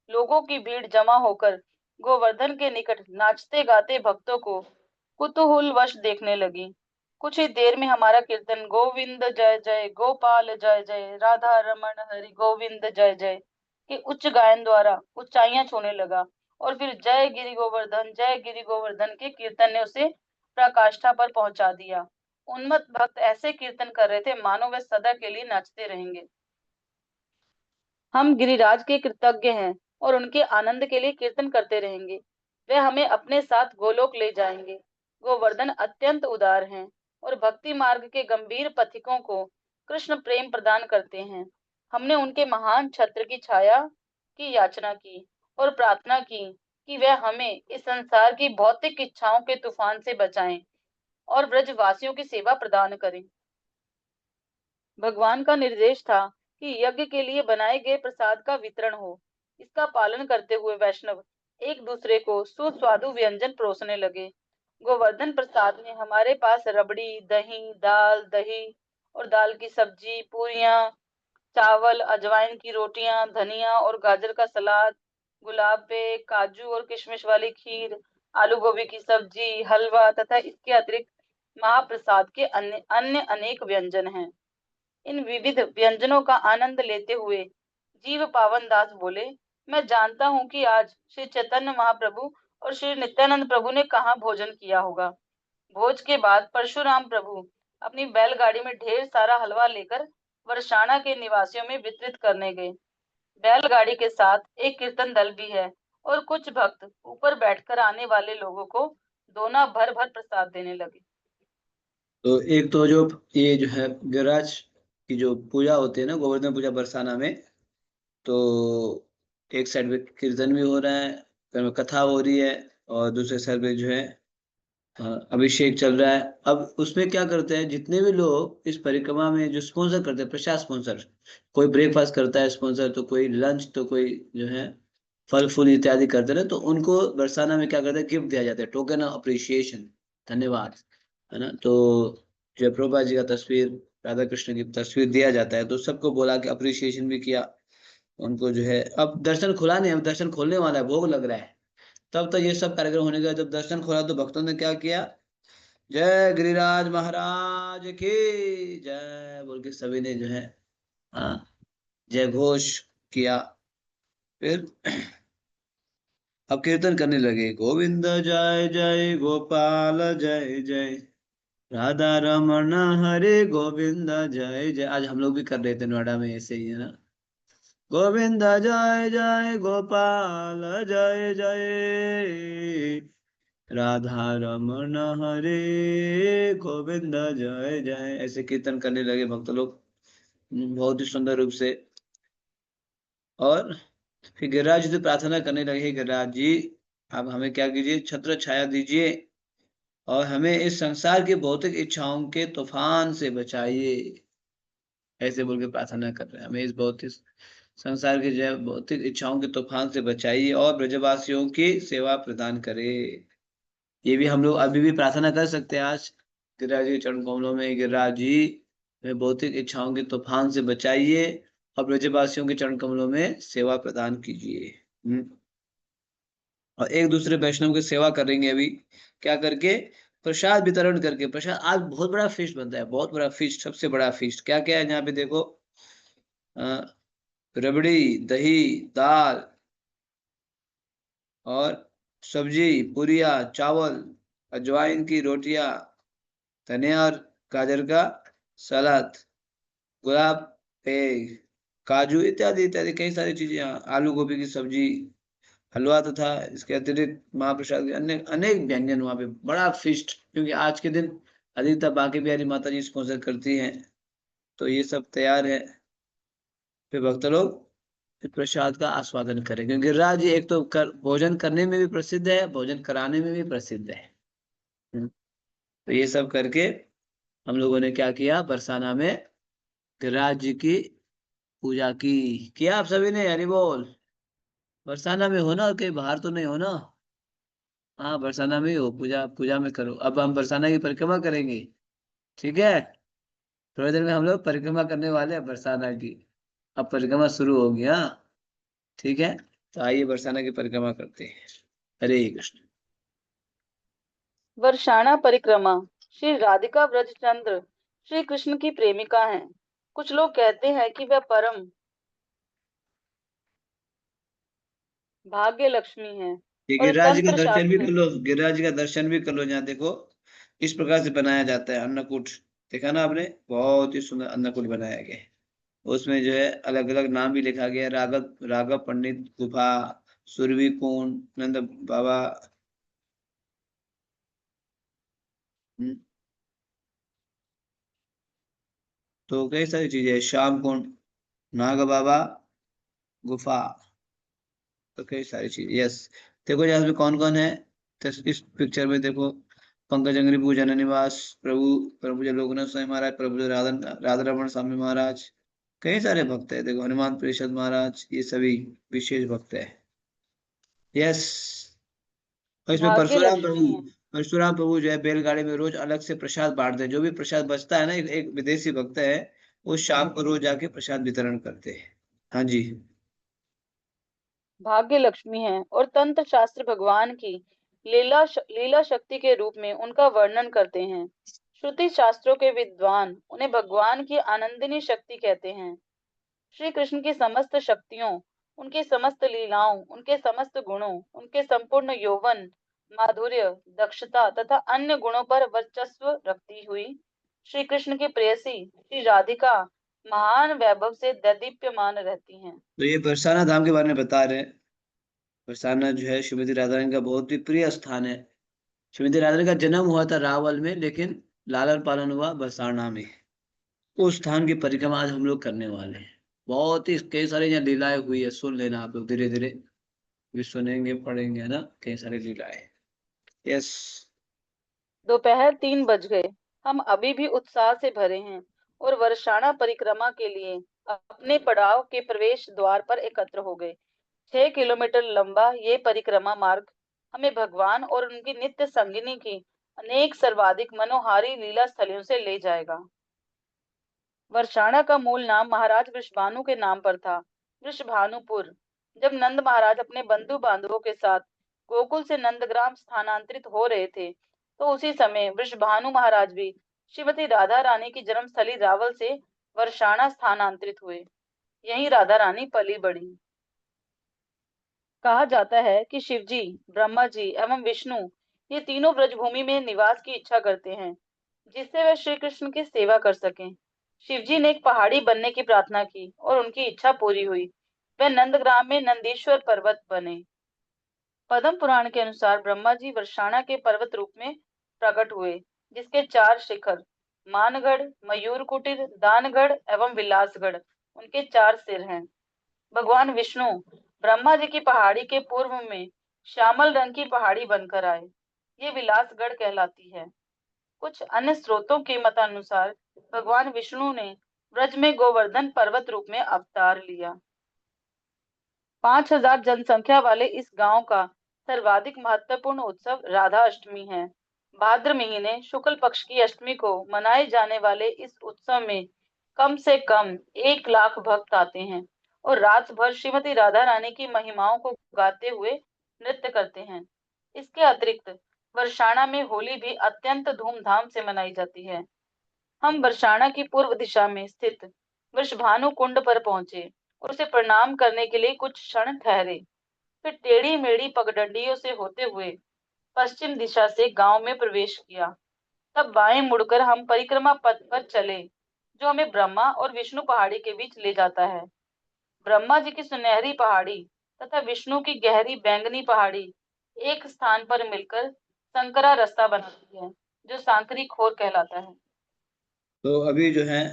लोगों की भीड़ जमा होकर गोवर्धन के निकट नाचते गाते भक्तों को कुतूहलवश देखने लगी। कुछ ही देर में हमारा कीर्तन गोविंद जय जय, गोपाल जय जय, राधा रमण हरि गोविंद जय जय के उच्च गायन द्वारा ऊंचाइयां छूने लगा और फिर जय गिरि गोवर्धन के कीर्तन ने उसे प्रकाष्ठा पर पहुंचा दिया। उन्मत्त भक्त ऐसे कीर्तन कर रहे थे मानो वे सदा के लिए नाचते रहेंगे। हम गिरिराज के कृतज्ञ हैं और उनके आनंद के लिए कीर्तन करते रहेंगे। वे हमें अपने साथ गोलोक ले जाएंगे। गोवर्धन अत्यंत उदार हैं और भक्ति मार्ग के गंभीर पथिकों को कृष्ण प्रेम प्रदान करते हैं। हमने उनके महान छत्र की छाया की याचना की और प्रार्थना की कि वे हमें इस संसार की भौतिक इच्छाओं के तूफान से बचाएं और ब्रजवासियों की सेवा प्रदान करें। भगवान का निर्देश था कि यज्ञ के लिए बनाए गए प्रसाद का वितरण हो। इसका पालन करते हुए वैष्णव एक दूसरे को सुस्वादु व्यंजन परोसने लगे। गोवर्धन प्रसाद में हमारे पास रबड़ी, दही, दाल, दही और दाल की सब्जी, पूरियां, चावल, अजवाइन की रोटियां, धनिया और गाजर का सलाद, गुलाबे, काजू और किशमिश वाली खीर, आलू गोभी की सब्जी, हलवा तथा इसके अतिरिक्त महाप्रसाद के अन्य अन्य अनेक व्यंजन हैं। इन विविध व्यंजनों का आनंद लेते हुए जीव पावन दास बोले, मैं जानता हूँ कि आज श्री चैतन्य महाप्रभु और श्री नित्यानंद प्रभु ने कहाँ भोजन किया होगा। भोज के बाद परशुराम प्रभु अपनी बैलगाड़ी में ढेर सारा हलवा लेकर वर्षाणा के निवासियों में वितरित करने गए। बैलगाड़ी के साथ एक कीर्तन दल भी है और कुछ भक्त ऊपर बैठकर आने वाले लोगों को दोना भर भर प्रसाद देने लगे। तो एक तो जो ये जो है गिरिराज की जो पूजा होती है ना, गोवर्धन पूजा बरसाना में, तो एक साइड पे कीर्तन भी हो रहा है, फिर में कथा हो रही है, और दूसरे साइड पे जो है अभिषेक चल रहा है। अब उसमें क्या करते हैं, जितने भी लोग इस परिक्रमा में जो स्पॉन्सर करते हैं, प्रसाद स्पॉन्सर, कोई ब्रेकफास्ट करता है स्पॉन्सर, तो कोई लंच, तो कोई जो है फल फूल इत्यादि करते हैं ना, तो उनको बरसाना में क्या करते हैं, गिफ्ट दिया जाता है, टोकन ऑफ अप्रिसिएशन, धन्यवाद, है ना। तो जय प्रभुपाद जी का तस्वीर, राधा कृष्ण की तस्वीर दिया जाता है, तो सबको बोला कि अप्रिसिएशन भी किया उनको जो है। अब दर्शन खुला नहीं, अब दर्शन खोलने वाला है, भोग लग रहा है। तब तक ये सब कार्यक्रम होने का, जब दर्शन खोला तो भक्तों ने क्या किया, जय गिरिराज महाराज की जय बोल के सभी ने जो है हाँ जय घोष किया। फिर अब कीर्तन करने लगे, गोविंद जय जय, गोपाल जय जय, राधा रमण हरे गोविंद जय जय। आज हम लोग भी कर रहे थे नोएडा में ऐसे ही, है ना। गोविंद जय जय, गोपाल जय जय, राधा रमण हरे गोविंद जय जय, ऐसे कीर्तन करने लगे भक्त लोग बहुत ही सुंदर रूप से। और फिर गिरिराज जी से प्रार्थना करने लगे, गिरिराज जी आप हमें क्या कीजिए, छत्र छाया दीजिए और हमें इस संसार की भौतिक इच्छाओं के तूफान से बचाइए। ऐसे बोल के प्रार्थना कर रहे हैं, हमें इस भौतिक संसार की जो भौतिक इच्छाओं के तूफान से बचाइए और ब्रजवासियों की सेवा प्रदान करे। ये भी हम लोग अभी भी प्रार्थना कर सकते हैं आज गिरिराज जी के चरण कमलों में, गिरिराज जी हमें भौतिक इच्छाओं के तूफान से बचाइए और ब्रजवासियों के चरण कमलों में सेवा प्रदान कीजिए। और एक दूसरे वैष्णव की सेवा करेंगे अभी, क्या करके, प्रसाद वितरण करके। प्रसाद आज बहुत बड़ा फीस्ट बनता है, बहुत बड़ा फीस्ट, सबसे बड़ा फीस्ट क्या क्या है यहाँ पे देखो, रबड़ी, दही, दाल और सब्जी, पूरिया, चावल, अजवाइन की रोटियां, धनिया और गाजर का सलाद, गुलाब पे काजू इत्यादि इत्यादि कई सारी चीजें, आलू गोभी की सब्जी, हलवा तथा इसके अतिरिक्त महाप्रसाद के अन्य अनेक व्यंजन वहां पे, बड़ा फीस्ट। क्योंकि आज के दिन अधिकतर बांके बिहारी माता जी स्पॉन्सर करती हैं, तो ये सब तैयार है। फिर भक्त लोग फिर प्रसाद का आस्वादन करें, क्योंकि गिरिराज जी एक तो भोजन करने में भी प्रसिद्ध है, भोजन कराने में भी प्रसिद्ध है। तो ये सब करके हम लोगों ने क्या किया, बरसाना में गिरिराज जी की पूजा की। किया आप सभी ने, हरि बोल। बरसाना में हो ना, कहीं बाहर तो नहीं हो ना? हाँ बरसाना में ही हो, पूजा पूजा में करो। अब हम बरसाना की परिक्रमा करेंगे, ठीक है? थोड़ी देर में हम लोग परिक्रमा करने वाले हैं बरसाना की। अब परिक्रमा शुरू होगी, हाँ ठीक है। तो आइए बरसाना की परिक्रमा करते हैं। हरे कृष्ण। वर्षाणा परिक्रमा। श्री राधिका ब्रजचंद्र श्री कृष्ण की प्रेमिका हैं। कुछ लोग कहते हैं कि वह परम भाग्य लक्ष्मी है ये और गिरिराज जी का तंत्र दर्शन भी कर शास्त्र। लो, गिरिराज जी का दर्शन भी कर लो। यहाँ देखो इस प्रकार से बनाया जाता है अन्नकूट, देखा ना आपने, बहुत ही सुंदर अन्नकूट बनाया गया है। उसमें जो है अलग अलग नाम भी लिखा गया है, राघव राघव पंडित गुफा, सुरभि कुंड, नंद बाबा, हम्म, तो कई सारी चीजें, श्याम कुंड, नाग बाबा गुफा, तो कई सारी चीज। यस, देखो यहाँ पे कौन कौन है। तो इस पिक्चर में देखो, पंकज अंग्री पूजन निवास, प्रभु प्रभु जी लोकनाथ स्वामी महाराज, प्रभु जी राधा रमन स्वामी महाराज, कई सारे भक्त है। देखो हनुमान परिषद महाराज, ये सभी विशेष भक्त है। यस, और इसमें भाग्य परशुराम लक्ष्मी प्रभु, है। परशुराम प्रभु जो है बैलगाड़ी में रोज अलग से प्रसाद बांटते हैं। जो भी प्रसाद बचता है ना, एक विदेशी भक्त है, वो शाम को रोज जाके प्रसाद वितरण करते हैं। हाँ जी। भाग्य लक्ष्मी है और तंत्र शास्त्र भगवान की लीला शक्ति के रूप में उनका वर्णन करते हैं। श्रुति शास्त्रों के विद्वान उन्हें भगवान की आनंदिनी शक्ति कहते हैं। श्री कृष्ण की समस्त शक्तियों, उनकी समस्त लीलाओं, उनके समस्त गुणों, उनके संपूर्ण यौवन, माधुर्य, दक्षता तथा अन्य गुणों पर वर्चस्व रखती हुई श्री कृष्ण की प्रेयसी श्री राधिका महान वैभव से दैदीप्यमान रहती हैं। तो ये बरसाना धाम के बारे में बता रहे हैं। बरसाना जो है श्रीमती राधा रानी का बहुत ही प्रिय स्थान है। श्रीमती राधा रानी का जन्म हुआ था रावल में, लेकिन लालन पालन हुआ बरसाना में। उस स्थान की परिक्रमा आज हम लोग करने वाले हैं। बहुत ही कई सारी यहाँ लीलाएं हुई है, सुन लेना आप लोग धीरे धीरे, भी सुनेंगे पढ़ेंगे, है ना, कई सारी लीलाएं। यस। दोपहर 3 बज गए। हम अभी भी उत्साह से भरे हैं और वर्षाणा परिक्रमा के लिए अपने पड़ाव के प्रवेश द्वार पर एकत्र हो गए। 6 किलोमीटर लंबा ये परिक्रमा मार्ग हमें भगवान और उनकी नित्य संगिनी की अनेक सर्वाधिक मनोहारी लीला स्थलियों से ले जाएगा। वर्षाणा का मूल नाम महाराज वृषभानु के नाम पर था, वृषभानुपुर। जब नंद महाराज अपने बंधु बांधवों के साथ गोकुल से नंदग्राम स्थानांतरित हो रहे थे, तो उसी समय वृषभानु महाराज भी श्रीमती राधा रानी की जन्मस्थली रावल से वर्षाणा स्थानांतरित हुए। यहीं राधा रानी पली बढ़ी। कहा जाता है कि शिवजी, ब्रह्मा जी एवं विष्णु ये तीनों ब्रजभूमि में निवास की इच्छा करते हैं, जिससे वे श्री कृष्ण की सेवा कर सकें। शिवजी ने एक पहाड़ी बनने की प्रार्थना की और उनकी इच्छा पूरी हुई। वे नंदग्राम में नंदीश्वर पर्वत बने। पद्म पुराण के अनुसार ब्रह्मा जी वर्षाणा के पर्वत रूप में प्रकट हुए, जिसके 4 शिखर मानगढ़, मयूर कुटीर, दानगढ़ एवं विलासगढ़ उनके 4 सिर हैं। भगवान विष्णु ब्रह्मा जी की पहाड़ी के पूर्व में श्यामल रंग की पहाड़ी बनकर आए। ये विलासगढ़ कहलाती है। कुछ अन्य स्रोतों के मतानुसार भगवान विष्णु ने ब्रज में गोवर्धन पर्वत रूप में अवतार लिया। 5000 जनसंख्या वाले इस गांव का सर्वाधिक महत्वपूर्ण उत्सव राधा अष्टमी है। भाद्र महीने शुक्ल पक्ष की अष्टमी को मनाए जाने वाले इस उत्सव में कम से कम 1 लाख भक्त आते हैं और रात भर श्रीमती राधा रानी की महिमाओं को गाते हुए नृत्य करते हैं। इसके अतिरिक्त बरसाना में होली भी अत्यंत धूमधाम से मनाई जाती है। हम बरसाना की पूर्व दिशा में स्थित वृषभानु कुंड पर पहुंचे और उसे प्रणाम करने के लिए कुछ क्षण ठहरे। फिर टेढ़ी मेढ़ी पगडंडियों से होते हुए पश्चिम दिशा से गांव में प्रवेश किया। तब बाएं मुड़कर हम परिक्रमा पथ पर चले, जो हमें ब्रह्मा और विष्णु पहाड़ी के बीच ले जाता है। ब्रह्मा जी की सुनहरी पहाड़ी तथा विष्णु की गहरी बैंगनी पहाड़ी एक स्थान पर मिलकर संकरा रास्ता बनाती है, जो सांकरी खोर कहलाता है। तो अभी जो है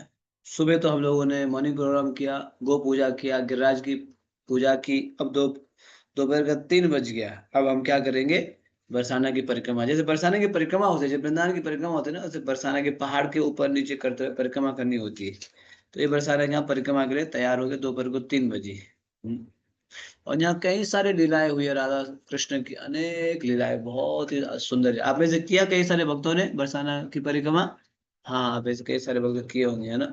सुबह तो हम लोगों ने मॉर्निंग प्रोग्राम किया, गो पूजा किया, गिरिराज की पूजा की। अब दोपहर का 3 बज गया। अब हम क्या करेंगे? बरसाना की परिक्रमा। जैसे बरसाना की परिक्रमा होती है, जब वृंदावन की परिक्रमा होती है ना, उसे बरसाना के पहाड़ के ऊपर नीचे करते हुए परिक्रमा करनी होती है। तो ये बरसाना यहाँ परिक्रमा के लिए तैयार हो गए दोपहर को 3 बजे। और यहाँ कई सारे लीलाएं हुई है, राधा कृष्ण की अनेक लीलाएं, बहुत ही सुंदर। आप में से किया कई सारे भक्तों ने बरसाना की परिक्रमा? हाँ, आप ऐसे कई सारे भक्त किए होंगे, है ना।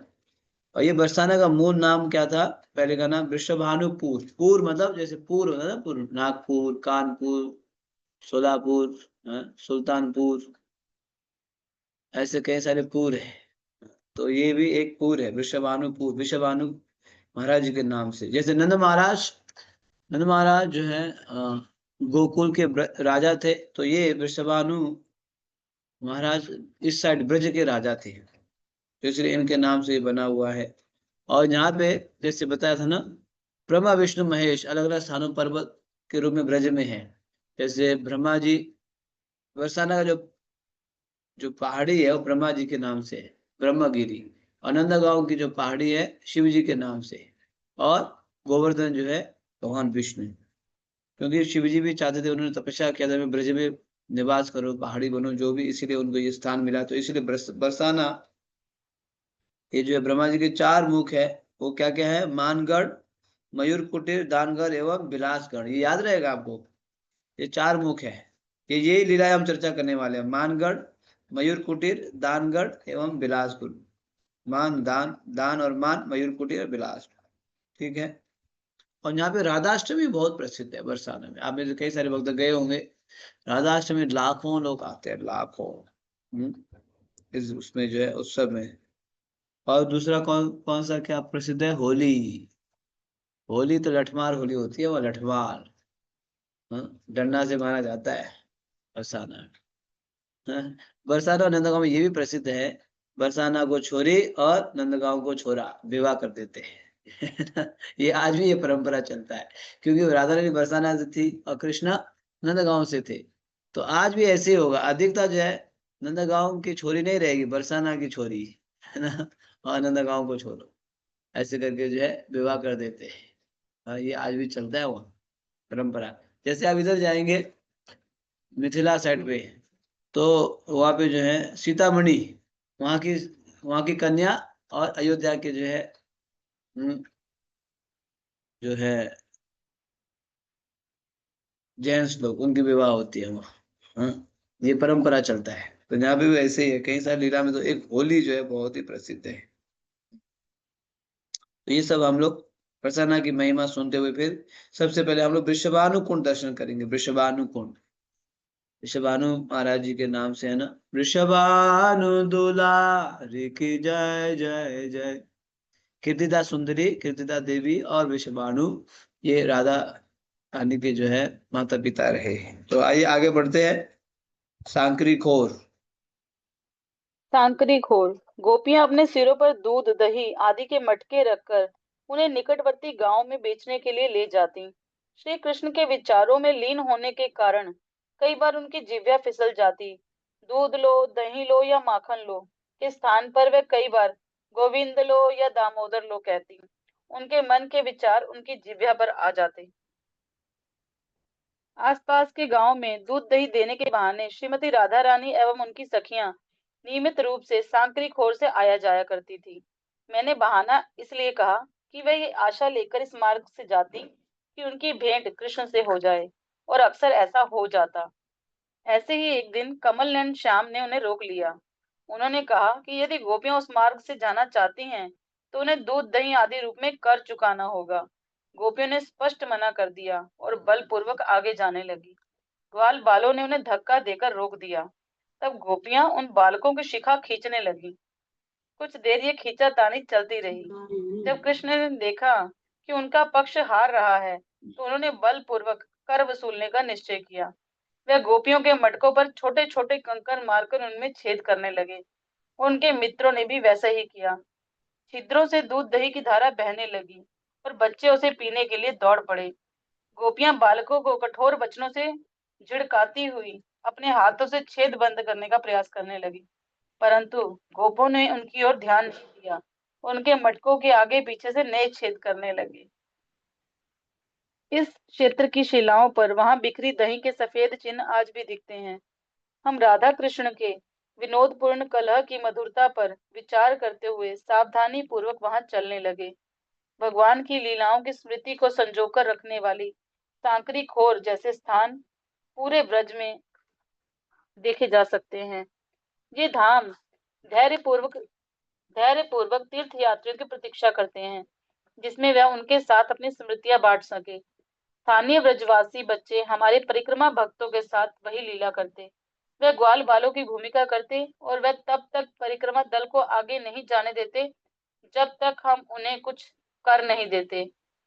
और ये बरसाना का मूल नाम क्या था? पहले का नाम वृषभानुपुर। पूर मतलब जैसे पूर होता है ना, पूर, नागपुर, कानपुर, सोलापुर, सुल्तानपुर, ऐसे कई सारे पूर है। तो ये भी एक पूर है, वृषभानुपुर, वृषभानु महाराज जी के नाम से। जैसे नंद महाराज जो है गोकुल के राजा थे, तो ये वृषभानु महाराज इस साइड ब्रज के राजा थे, तो इसलिए इनके नाम से ये बना हुआ है। और यहाँ पे जैसे बताया था ना, ब्रह्मा विष्णु महेश अलग अलग स्थानों पर्वत के रूप में ब्रज में है। जैसे ब्रह्मा जी, बरसाना का जो जो पहाड़ी है वो ब्रह्मा जी के नाम से है, ब्रह्मगिरी। और नंदगांव की जो पहाड़ी है शिव जी के नाम से। और गोवर्धन जो है भगवान विष्णु, क्योंकि शिव जी भी चाहते थे, उन्होंने तपस्या किया था मैं ब्रज में निवास करूं, पहाड़ी बनूं, जो भी, इसीलिए उनको ये स्थान मिला। तो इसीलिए बरसाना, ये जो है ब्रह्मा जी के 4 मुख है, वो क्या क्या है? मानगढ़, मयूर कुटीर, दानगढ़ एवं बिलासगढ़। ये याद रहेगा आपको, ये 4 मुख है। ये यही लीलाएं हम चर्चा करने वाले हैं। मानगढ़, मयूर कुटीर, दानगढ़ एवं बिलासपुर। मान, दान, दान और मान, मयूर कुटीर और बिलास। ठीक है। और यहाँ पे राधाष्टमी बहुत प्रसिद्ध है बरसाने में। आप में से कई सारे भक्त गए होंगे। राधाष्टमी लाखों लोग आते हैं, लाखों। इस उसमें जो है उत्सव में। और दूसरा कौन कौन सा क्या प्रसिद्ध है? होली। होली तो लठमार होली होती है, वो लठमार, डंडा से मारा जाता है बरसाना में। हाँ, बरसाना और नंदगांव में ये भी प्रसिद्ध है। बरसाना को छोरी और नंदगांव को छोरा विवाह कर देते हैं। ये आज भी ये परंपरा चलता है, क्योंकि राधा रानी बरसाना से थी और कृष्णा नंदगांव से थे। तो आज भी ऐसे ही होगा, अधिकता जो है नंदगांव की छोरी नहीं रहेगी, बरसाना की छोरी, है ना। और नंदगांव को छोड़ो, ऐसे करके जो है विवाह कर देते हैं। ये आज भी चलता है वो परंपरा। जैसे आप इधर जाएंगे मिथिला साइड पे, तो वहाँ पे जो है सीतामढ़ी, वहाँ की वहाँ की कन्या और अयोध्या के जो है जो है जेंट्स लोग, उनकी विवाह होती है वहाँ। ये परंपरा चलता है। तो यहाँ पे भी ऐसे ही है, कई सारी लीला में। तो एक होली जो है बहुत ही प्रसिद्ध है। तो ये सब हम लोग प्रसन्ना की महिमा सुनते हुए फिर सबसे पहले हम लोग वृषभानु कुंड दर्शन करेंगे। वृषभानु कुंड, वृषभानु महाराज जी के नाम से है ना। वृषभानु दुलारी की जय जय जय। कीर्तिदा सुंदरी, कीर्तिदा देवी और वृषभानु, ये राधा रानी के जो है माता पिता रहे। तो आइए आगे बढ़ते हैं। सांकरी खोर। सांकरी खोर। गोपियां अपने सिरों पर दूध दही आदि के मटके रखकर उन्हें निकटवर्ती गांव में बेचने के लिए ले जाती। श्री कृष्ण के विचारों में लीन होने के कारण कई बार उनकी जिह्वा फिसल जाती। दूध लो, दही लो या माखन लो के स्थान पर वे कई बार गोविंद लो या दामोदर लो कहती। उनके मन के विचार उनकी जिह्वा पर आ जाते। आसपास के गांव में दूध दही देने के बहाने श्रीमती राधा रानी एवं उनकी सखियां नियमित रूप से सांकरी खोर से आया जाया करती थी। मैंने बहाना इसलिए कहा कि वह ये आशा लेकर इस मार्ग से जाती कि उनकी भेंट कृष्ण से हो जाए, और अक्सर ऐसा हो जाता। ऐसे ही एक दिन कमल नयन श्याम ने उन्हें रोक लिया। उन्होंने कहा कि यदि गोपियां उस मार्ग से जाना चाहती हैं तो उन्हें दूध दही आदि रूप में कर चुकाना होगा। गोपियों ने स्पष्ट मना कर दिया और बलपूर्वक आगे जाने लगी। ग्वाल बालों ने उन्हें धक्का देकर रोक दिया। तब गोपियां उन बालकों की शिखा खींचने लगी। कुछ देर ये खींचातानी चलती रही। जब कृष्ण ने देखा कि उनका पक्ष हार रहा है, तो उन्होंने बलपूर्वक कर वसूलने का निश्चय किया। वे गोपियों के मटकों पर छोटे छोटे कंकर मारकर उनमें छेद करने लगे। उनके मित्रों ने भी वैसा ही किया। छिद्रों से दूध दही की धारा बहने लगी और बच्चे उसे पीने के लिए दौड़ पड़े। गोपियां बालकों को कठोर वचनों से झिड़काती हुई अपने हाथों से छेद बंद करने का प्रयास करने लगी, परंतु गोपों ने उनकी ओर ध्यान नहीं दिया। उनके मटकों के आगे पीछे से नए छेद करने लगे। इस क्षेत्र की शिलाओं पर वहां बिखरी दही के सफेद चिन्ह आज भी दिखते हैं। हम राधा कृष्ण के विनोदपूर्ण कलह की मधुरता पर विचार करते हुए सावधानी पूर्वक वहां चलने लगे। भगवान की लीलाओं की स्मृति को संजोकर रखने वाली सांकरी खोर जैसे स्थान पूरे ब्रज में देखे जा सकते हैं। ये धाम धैर्यपूर्वक धैर्यपूर्वक तीर्थ यात्रियों की प्रतीक्षा करते हैं, जिसमें वह उनके साथ अपनी स्मृतियां बांट सके। स्थानीय ब्रजवासी बच्चे हमारे परिक्रमा भक्तों के साथ वही लीला करते। वे ग्वाल बालों की भूमिका करते और वे तब तक परिक्रमा दल को आगे नहीं जाने देते जब तक हम उन्हें कुछ कर नहीं देते।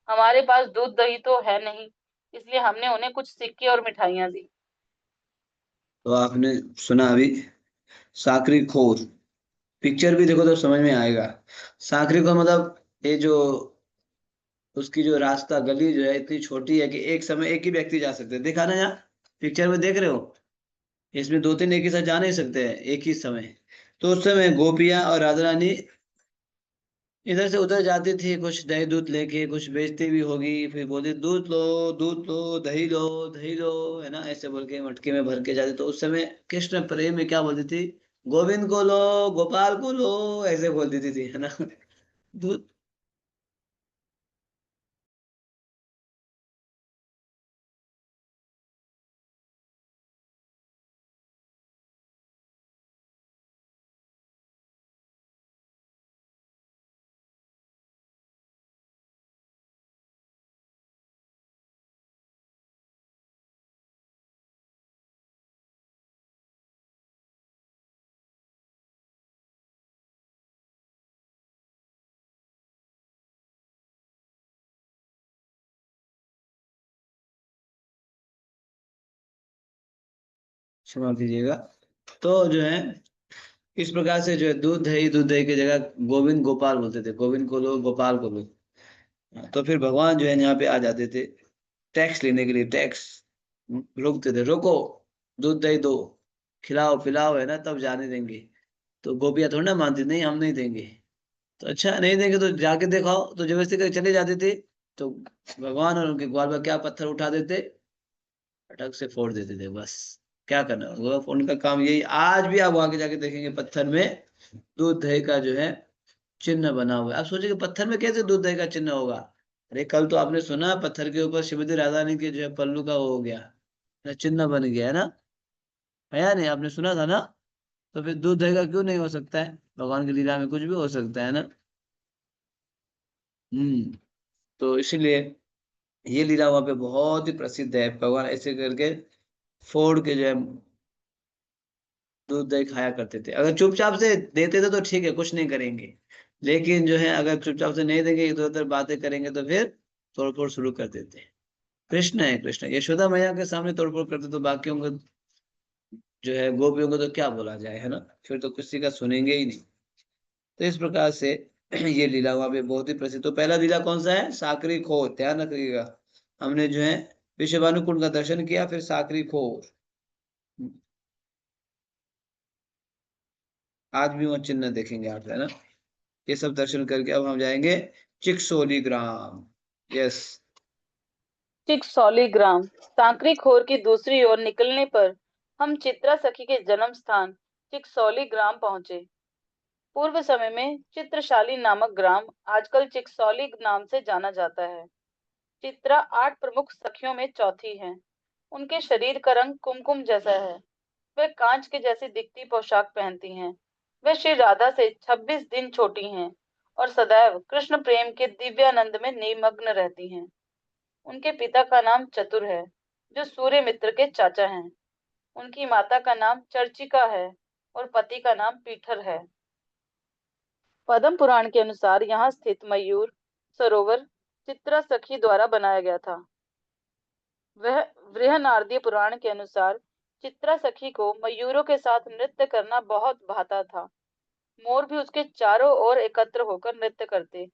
हमारे पास दूध दही तो है नहीं, इसलिए हमने उन्हें कुछ सिक्के और मिठाइयां दी। तो आपने सुना अभी साकरी खोर, पिक्चर भी देखो तो समझ में आएगा। साकरी खोर मतलब ये जो उसकी जो रास्ता गली जो है इतनी छोटी है कि एक समय एक ही व्यक्ति जा सकते हैं। देखा ना, यहाँ पिक्चर में देख रहे हो, इसमें दो तीन एक ही साथ जा नहीं सकते हैं एक ही समय। तो उस समय गोपियां और राधा रानी इधर से उधर जाती थी, कुछ दही दूध लेके, कुछ बेचती भी होगी, फिर बोलती दूध लो, दही लो, दही लो, है ना, ऐसे बोल के मटके में भर के जाती। तो उस समय कृष्ण प्रेम में क्या बोलती थी, गोविंद को लो, गोपाल को लो, ऐसे बोल देती थी, है ना। दूध। क्षमा कीजिएगा। तो जो है इस प्रकार से जो है दूध दही की जगह गोविंद गोपाल बोलते थे, गोविंद को लो, गोपाल को लो। तो फिर भगवान जो है यहाँ पे आ जाते थे टैक्स लेने के लिए। टैक्स रोकते थे, रोको, दूध दही दो, खिलाओ पिलाओ, है ना, तब जाने देंगे। तो गोपियां थोड़ी ना मानती, नहीं हम नहीं देंगे। तो अच्छा नहीं देंगे तो जाके दिखाओ, तो जबरदस्ती करके चले जाते थे। तो भगवान और उनके ग्वाल पर क्या पत्थर उठा देते, फटक से फोड़ देते थे, बस। क्या करना, वो उनका काम यही। आज भी आप आगे जाके देखेंगे पत्थर में दूध दही का जो है चिन्ह बना हुआ है। आप सोचिए कि पत्थर में कैसे दूध दही का चिन्ह होगा। अरे कल तो आपने सुना पत्थर के ऊपर श्रीमती राधा रानी के जो है पल्लू का वो हो गया, ना चिन्ह बन गया, है ना, है या नहीं, आपने सुना था ना। तो फिर दूध दही का क्यों नहीं हो सकता है, भगवान की लीला में कुछ भी हो सकता है ना। तो इसीलिए ये लीला वहां पे बहुत ही प्रसिद्ध है। भगवान ऐसे करके फोड़ के जो है दूध दही खाया करते थे। अगर चुपचाप से देते थे तो ठीक है, कुछ नहीं करेंगे। लेकिन जो है अगर चुपचाप से नहीं देंगे, इधर उधर बातें करेंगे, तो फिर तोड़फोड़ शुरू कर देते हैं। कृष्ण है, कृष्ण यशोदा मैया के सामने तोड़फोड़ करते तो बाकियों को जो है गोपियों को तो क्या बोला जाए, है ना, फिर तो किसी का सुनेंगे ही नहीं। तो इस प्रकार से ये लीला वहां पे बहुत ही प्रसिद्ध। तो पहला लीला कौन सा है, साकरी खोर, ध्यान रखिएगा। हमने जो है विश्वभानु कुंड का दर्शन किया, फिर साकरी खोर। आज भी वहाँ चिन्ह देखेंगे आप, है ना। ये सब दर्शन करके अब हम जाएंगे चिकसोली ग्राम। यस। चिकसौली ग्राम। सांकरी खोर की दूसरी ओर निकलने पर हम चित्रा सखी के जन्म स्थान चिकसौली ग्राम पहुंचे। पूर्व समय में चित्रशाली नामक ग्राम आजकल चिकसौली नाम से जाना जाता है। चित्रा 8 प्रमुख सखियों में चौथी है। उनके शरीर का रंग कुमकुम जैसा है। वे कांच के जैसी दिखती पोशाक पहनती हैं। वे श्री राधा से 26 दिन छोटी हैं और सदैव कृष्ण प्रेम के दिव्यानंद में निमग्न रहती हैं। उनके पिता का नाम चतुर है, जो सूर्य मित्र के चाचा हैं। उनकी माता का नाम चर्चिका है और पति का नाम पीठर है। पद्म पुराण के अनुसार यहाँ स्थित मयूर सरोवर चित्रा सखी द्वारा बनाया गया था। वह बृहनारदी पुराण के अनुसार चित्रा सखी को मयूरों के साथ नृत्य करना बहुत भाता था। मोर भी उसके चारों ओर एकत्र होकर नृत्य करते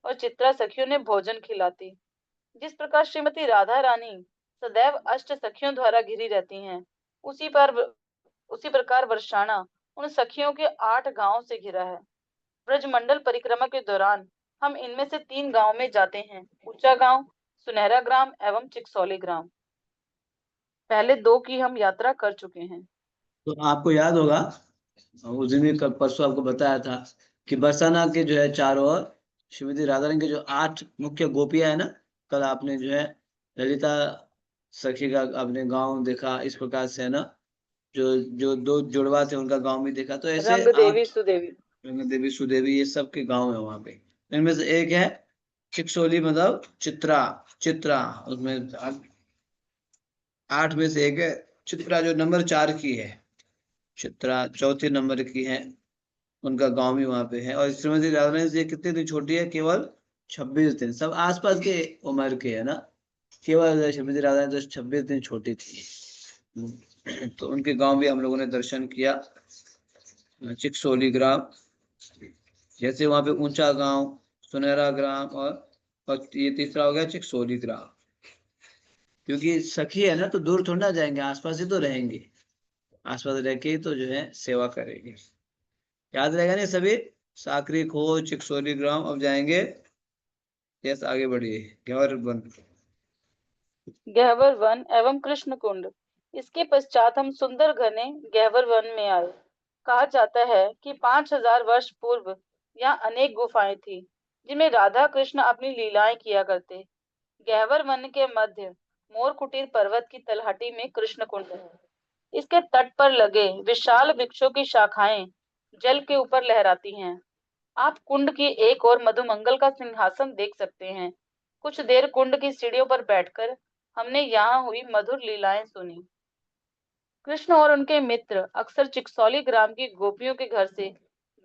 और चित्रा सखियों ने भोजन खिलाती। जिस प्रकार श्रीमती राधा रानी सदैव अष्ट सखियों द्वारा घिरी रहती हैं, उसी प्रकार वर्षाणा उन सखियों के 8 गांवों से घिरा है। ब्रजमंडल परिक्रमा के दौरान हम इनमें से 3 गांव में जाते हैं, ऊंचा गांव, सुनहरा ग्राम एवं चिकसौली ग्राम। पहले 2 की हम यात्रा कर चुके हैं। तो आपको याद होगा, उस दिन भी परसों आपको बताया था कि बरसाना के जो है चारों ओर श्रीमती राधा रानी के जो 8 मुख्य गोपियां है ना, कल आपने जो है ललिता सखी का आपने गांव देखा, इस प्रकार से है ना, जो जो 2 जुड़वा थे उनका गांव भी देखा। तो ऐसे रंग देवी 8 सुदेवी। रंग देवी सुदेवी ये सब के गांव है वहां पे। इनमें से एक है चिकसोली, मतलब चित्रा। चित्रा उसमें 8 में से एक है चित्रा, जो नंबर 4 की है। चित्रा चौथे नंबर की है, उनका गांव भी वहां पे है। और श्रीमती राधा रानी से कितने दिन छोटी है? केवल 26 दिन। सब आसपास के उम्र के है ना, केवल श्रीमती राधा रानी तो 26 दिन छोटी थी। तो उनके गांव भी हम लोगों ने दर्शन किया, चिकसोली ग्राम। जैसे वहां पे ऊंचा गांव, सुनहरा ग्राम, और ये तीसरा हो गया चिकसोली ग्राम। क्योंकि सखी है ना, तो दूर थोड़ा ना जाएंगे, आसपास ही तो रहेंगे। आसपास रह के ही तो जो है सेवा करेंगे। याद रहेगा नहीं सभी? साकरी खोज, चिकसोली ग्राम। अब जाएंगे, यस आगे बढ़िए, ग्यावर वन। गहवर वन एवं कृष्ण कुंड। इसके पश्चात हम सुंदर घने गहवर वन में आए। कहा जाता है कि 5000 वर्ष पूर्व यहाँ अनेक गुफाएं थी, जिनमें राधा कृष्ण अपनी लीलाएं किया करते। गहवर वन के मध्य मोर कुटीर पर्वत की तलहटी में कृष्ण कुंड है। इसके तट पर लगे विशाल वृक्षों की शाखाएं जल के ऊपर लहराती हैं। आप कुंड की एक ओर मधुमंगल का सिंहासन देख सकते हैं। कुछ देर कुंड की सीढ़ियों पर बैठकर हमने यहाँ हुई मधुर लीलाएं सुनी। कृष्ण और उनके मित्र अक्सर चिकसौली ग्राम की गोपियों के घर से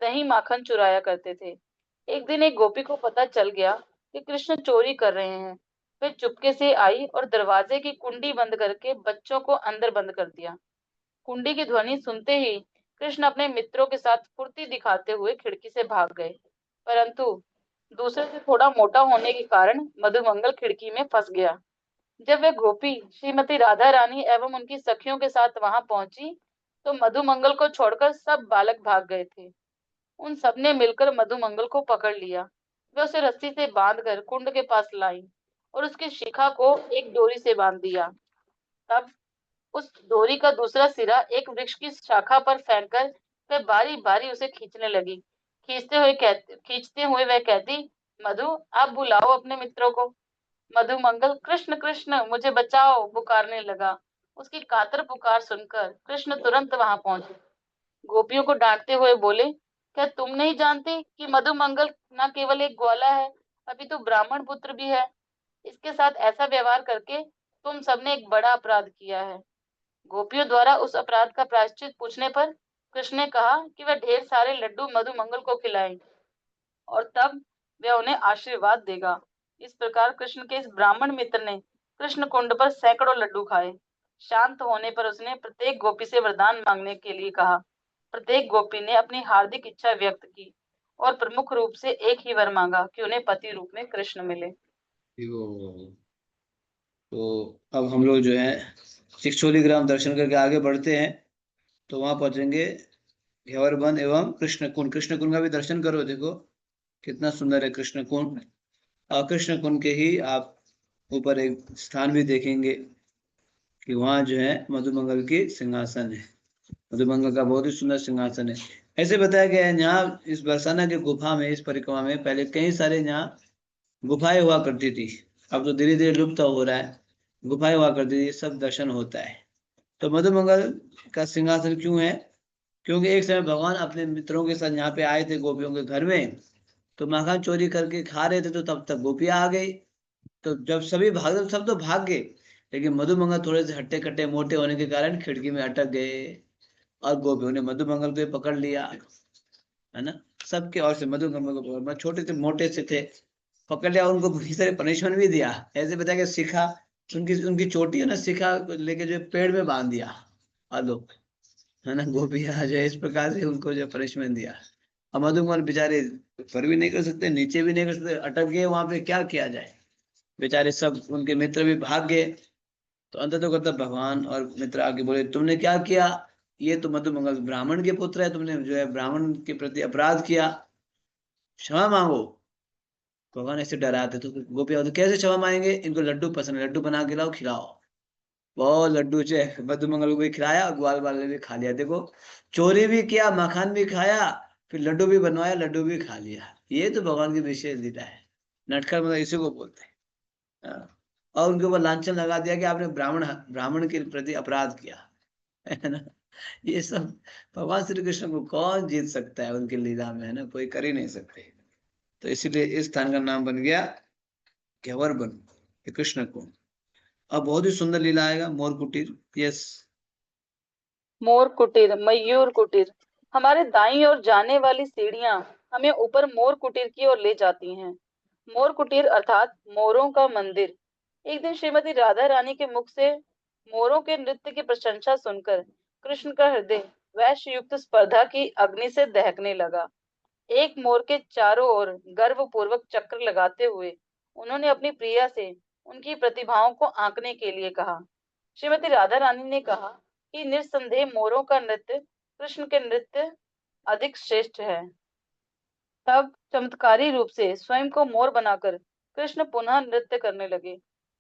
दही माखन चुराया करते थे। एक दिन एक गोपी को पता चल गया कि कृष्ण चोरी कर रहे हैं। वे चुपके से आई और दरवाजे की कुंडी बंद करके बच्चों को अंदर बंद कर दिया। कुंडी की ध्वनि सुनते ही कृष्ण अपने मित्रों के साथ फुर्ती दिखाते हुए खिड़की से भाग गए, परंतु दूसरे से थोड़ा मोटा होने के कारण मधुमंगल खिड़की में फंस गया। जब वे गोपी श्रीमती राधा रानी एवं उनकी सखियों के साथ वहां पहुंची, तो मधुमंगल को छोड़कर सब बालक भाग गए थे। उन सब ने मिलकर मधुमंगल को पकड़ लिया। वे उसे रस्सी से बांधकर कुंड के पास लाई और उसकी शिखा को एक डोरी से बांध दिया। तब उस डोरी का दूसरा सिरा एक वृक्ष की शाखा पर फेंककर वह बारी बारी उसे खींचने लगी। खींचते हुए वह कहती, मधु, आप बुलाओ अपने मित्रों को। मधुमंगल कृष्ण कृष्ण मुझे बचाओ पुकारने लगा। उसकी कातर पुकार सुनकर कृष्ण तुरंत वहां पहुंचे। गोपियों को डांटते हुए बोले, क्या तुम नहीं जानते कि मधुमंगल न केवल एक ग्वाला है, अभी तो ब्राह्मण पुत्र भी है। इसके साथ ऐसा व्यवहार करके तुम सबने एक बड़ा अपराध किया है। गोपियों द्वारा उस अपराध का प्रायश्चित पूछने पर कृष्ण ने कहा कि वह ढेर सारे लड्डू मधुमंगल को खिलाएं और तब वह उन्हें आशीर्वाद देगा। इस प्रकार कृष्ण के इस ब्राह्मण मित्र ने कृष्ण कुंड पर सैकड़ों लड्डू खाए। शांत होने पर उसने प्रत्येक गोपी से वरदान मांगने के लिए कहा। प्रत्येक गोपी ने अपनी हार्दिक इच्छा व्यक्त की और प्रमुख रूप से एक ही वर मांगा कि उन्हें पति रूप में कृष्ण मिले। तो अब हम लोग जो है चिकचोली ग्राम दर्शन करके आगे बढ़ते हैं। तो वहां पहुंचेंगे घेवर वन एवं कृष्ण कुंड। कृष्ण कुंड का भी दर्शन करो, देखो कितना सुंदर है कृष्ण कुंड। और कृष्ण कुंड के ही आप ऊपर एक स्थान भी देखेंगे कि वहाँ जो है मधुमंगल की सिंहासन है। मधुमंगल का बहुत ही सुंदर सिंहासन है। ऐसे बताया गया है यहाँ इस बरसाना की गुफा में, इस परिक्रमा में पहले कई सारे यहाँ गुफाएं हुआ करती थी। अब तो धीरे धीरे लुप्त हो रहा है। गुफाएं हुआ करती थी, सब दर्शन होता है। तो मधुमंगल का सिंहासन क्यों है? क्योंकि एक समय भगवान अपने मित्रों के साथ यहाँ पे आए थे गोपियों के घर में, तो माखन चोरी करके खा रहे थे, तो तब तक गोपियां आ गई। तो जब सभी भाग, सब तो भाग गए, लेकिन मधुमंगल थोड़े से हट्टे कट्टे मोटे होने के कारण खिड़की में अटक गए, और गोपियों ने मधुमंगल को ही पकड़ लिया, है ना। सबके और से मधुमंगल को पकड़, मतलब छोटे से मोटे से थे, पकड़ लिया, उनको बुरी तरह पनिशमेंट भी दिया। ऐसे बता के सिखा, उनकी उनकी चोटी है ना, सिखा लेके जो पेड़ में बांध दिया, आलो, है ना। गोपियां जो है इस प्रकार से उनको जो पनिशमेंट दिया। अब मधुमंगल बेचारे ऊपर भी नहीं कर सकते, नीचे भी नहीं कर सकते, अटक गए वहां पे, क्या किया जाए। बेचारे सब उनके मित्र भी भाग गए। तो अंत तो करता भगवान और मित्र आके बोले, तुमने क्या किया, ये तो मधुमंगल ब्राह्मण के पुत्र है, तुमने जो है ब्राह्मण के प्रति अपराध किया, क्षमा मांगो। भगवान ऐसे डराते, तो गोपियां तो कैसे क्षमा मांगेंगे, इनको लड्डू पसंद है, लड्डू बना के लाओ, खिलाओ। बहुत लड्डू जो है मधुमंगल को भी खिलाया, और ग्वाल वाले भी खा लिया। देखो, चोरी भी किया, मखान भी खाया, फिर लड्डू भी बनवाया, लड्डू भी खा लिया। ये तो भगवान की विशेष लीला है। नटखट मतलब इसी को बोलते हैं। हाँ। और उनके ऊपर लांछन लगा दिया कि आपने ब्राह्मण ब्राह्मण के प्रति अपराध किया, है ना। ये सब भगवान श्री कृष्ण को कौन जीत सकता है उनकी लीला में, है ना, कोई कर ही नहीं सकते। तो इसीलिए इस स्थान का नाम बन गया ग्यवर वन, ये कृष्ण को। अब बहुत ही सुंदर लीला आएगा, मोर कुटीर। यस। मोर कुटीर, मयूर कुटीर। हमारे दाईं ओर जाने वाली सीढ़ियां हमें ऊपर मोर कुटीर की ओर ले जाती हैं। मोर कुटीर अर्थात मोरों का मंदिर। एक दिन श्रीमती राधा रानी के मुख से मोरों के नृत्य की प्रशंसा सुनकर कृष्ण का हृदय वैश्य युक्त स्पर्धा की अग्नि से दहकने लगा। एक मोर के चारों ओर गर्वपूर्वक चक्र लगाते हुए उन्होंने अपनी प्रिया से उनकी प्रतिभाओं को आंकने के लिए कहा। श्रीमती राधा रानी ने कहा कि निस्संदेह मोरों का नृत्य कृष्ण के नृत्य अधिक श्रेष्ठ है। तब चमत्कारी रूप से स्वयं को मोर बनाकर कृष्ण पुनः नृत्य करने लगे।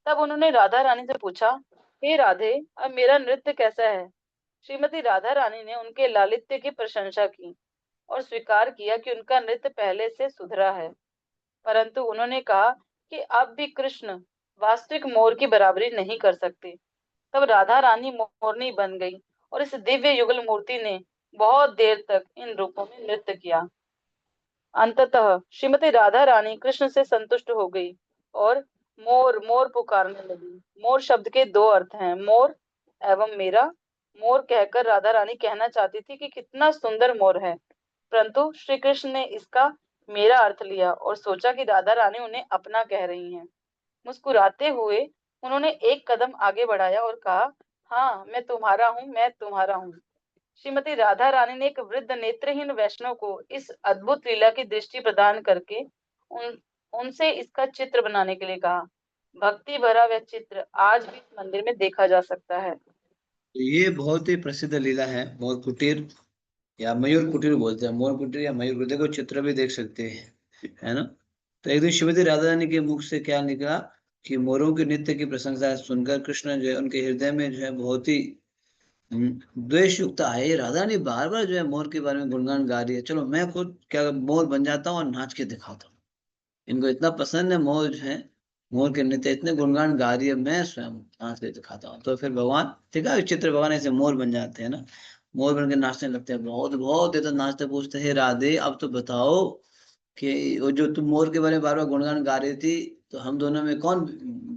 तब उन्होंने राधा रानी से पूछा, हे राधे, अब मेरा नृत्य कैसा है। श्रीमती राधा रानी ने उनके लालित्य की प्रशंसा की और स्वीकार किया कि उनका नृत्य पहले से सुधरा है, परंतु उन्होंने कहा कि अब भी कृष्ण वास्तविक मोर की बराबरी नहीं कर सकते। तब राधा रानी मोरनी बन गई और इस दिव्य युगल मूर्ति ने बहुत देर तक इन रूपों में नृत्य किया। अंततः श्रीमती राधा रानी कृष्ण से संतुष्ट हो गई और मोर मोर पुकारने लगी। मोर शब्द के दो अर्थ हैं, मोर एवं मेरा। मोर कहकर राधा रानी कहना चाहती थी कि कितना सुंदर मोर है, परंतु श्री कृष्ण ने इसका मेरा अर्थ लिया और सोचा कि राधा रानी उन्हें अपना कह रही हैं। मुस्कुराते हुए उन्होंने एक कदम आगे बढ़ाया और कहा, हाँ, मैं तुम्हारा हूँ, मैं तुम्हारा हूँ। श्रीमती राधा रानी ने एक वृद्ध नेत्रहीन वैष्णव को इस अद्भुत लीला की दृष्टि प्रदान करके उनसे इसका चित्र बनाने के लिए कहा। भक्ति भरा वह चित्र आज भी इस मंदिर में देखा जा सकता है। तो ये बहुत ही प्रसिद्ध लीला है, मोर कुटीर या मयूर कुटीर बोलते हैं, मोर कुटीर या मयूर कुटीर को चित्र भी देख सकते हैं, है ना। तो एक दिन श्रीमती राधा रानी के मुख से क्या निकला कि मोरों के नृत्य की प्रशंसा सुनकर कृष्ण जो है उनके हृदय में जो है बहुत ही द्वेष युक्त आए। राधा रानी बार बार जो है मोर के बारे में गुणगान गा रही है, चलो मैं खुद क्या मोर बन जाता हूँ और नाच के दिखाता हूँ। इनको इतना पसंद है मोर जो है, मोर के नृत्य इतने गुणगान गा रही है, मैं स्वयं नाच के दिखाता हूँ। तो फिर भगवान ठीक है, चित्र भगवान ऐसे मोर बन जाते हैं ना, मोर बन के नाचने लगते हैं, बहुत बहुत देर तक नाचते, पूछते हैं राधे अब तो बताओ कि वो जो तुम मोर के बारे में बार बार गुणगान गा रही थी, तो हम दोनों में कौन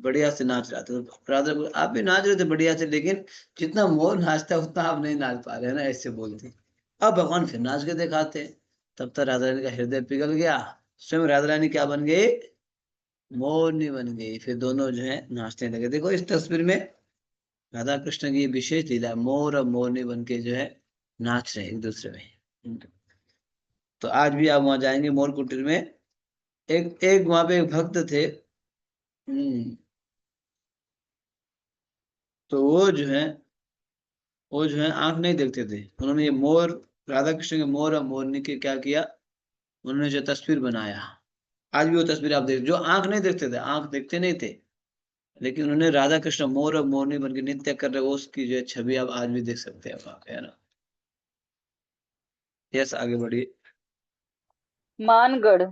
बढ़िया से नाच रहा था। तो राधा बोले, आप भी नाच रहे थे बढ़िया से, लेकिन जितना मोर नाचता है उतना आप नहीं नाच पा रहे हैं ना, ऐसे बोलती। अब भगवान फिर नाच के दिखाते। तब तक राधा रानी का हृदय पिघल गया, स्वयं राधा रानी क्या बन गई, मोरनी बन गई। फिर दोनों जो है नाचने लगे। देखो इस तस्वीर में राधा कृष्ण की विशेष लीला है, मोर और मोरनी बन के जो है नाच रहे एक दूसरे में। तो आज भी आप वहां जाएंगे मोर कुटीर में, एक एक वहां पे एक भक्त थे। तो वो जो है आंख नहीं देखते थे, उन्होंने ये मोर, राधा कृष्ण के मोर और मोरनी के क्या किया, उन्होंने जो तस्वीर बनाया। आज भी वो तस्वीर आप देख, जो आंख नहीं देखते थे, आंख देखते नहीं थे, लेकिन उन्होंने राधा कृष्ण मोर और मोरनी बन के नृत्य कर रहे, वो उसकी जो है छवि आप आज भी देख सकते हैं वहां पे, है ना। यस, आगे बढ़िए। मानगढ़।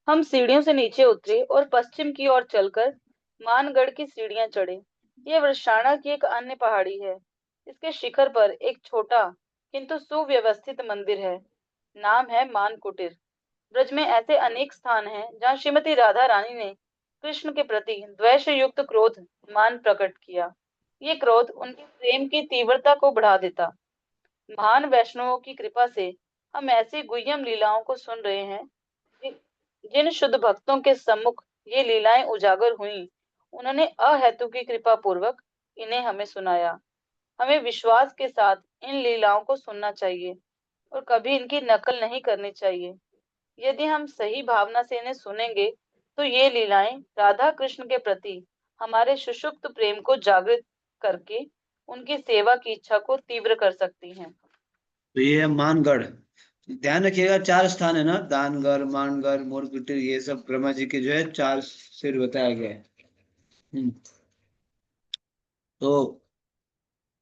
हम सीढ़ियों से नीचे उतरे और पश्चिम की ओर चलकर मानगढ़ की सीढ़ियां चढ़े। यह वृषाणा की एक अन्य पहाड़ी है। इसके शिखर पर एक छोटा किंतु सुव्यवस्थित मंदिर है। नाम है मान कुटीर। ब्रज में ऐसे अनेक स्थान हैं जहाँ श्रीमती राधा रानी ने कृष्ण के प्रति द्वेष युक्त क्रोध मान प्रकट किया। ये क्रोध उनके प्रेम की तीव्रता को बढ़ा देता। महान वैष्णवों की कृपा से हम ऐसी गुह्यम लीलाओं को सुन रहे हैं। जिन शुद्ध भक्तों के सम्मुख ये लीलाएं उजागर हुई, उन्होंने अहेतु की कृपा पूर्वक इन्हें हमें सुनाया। हमें विश्वास के साथ इन लीलाओं को सुनना चाहिए और कभी इनकी नकल नहीं करनी चाहिए। यदि हम सही भावना से इन्हें सुनेंगे तो ये लीलाएं राधा कृष्ण के प्रति हमारे सुषुप्त प्रेम को जागृत करके उनकी सेवा की इच्छा को तीव्र कर सकती हैं। तो ये है मानगढ़। ध्यान रखिएगा 4 स्थान है ना, दानगढ़, मानगढ़, मोरकुटिर, ये सब ब्रह्मा जी के जो है 4 सिर बताया गया है। तो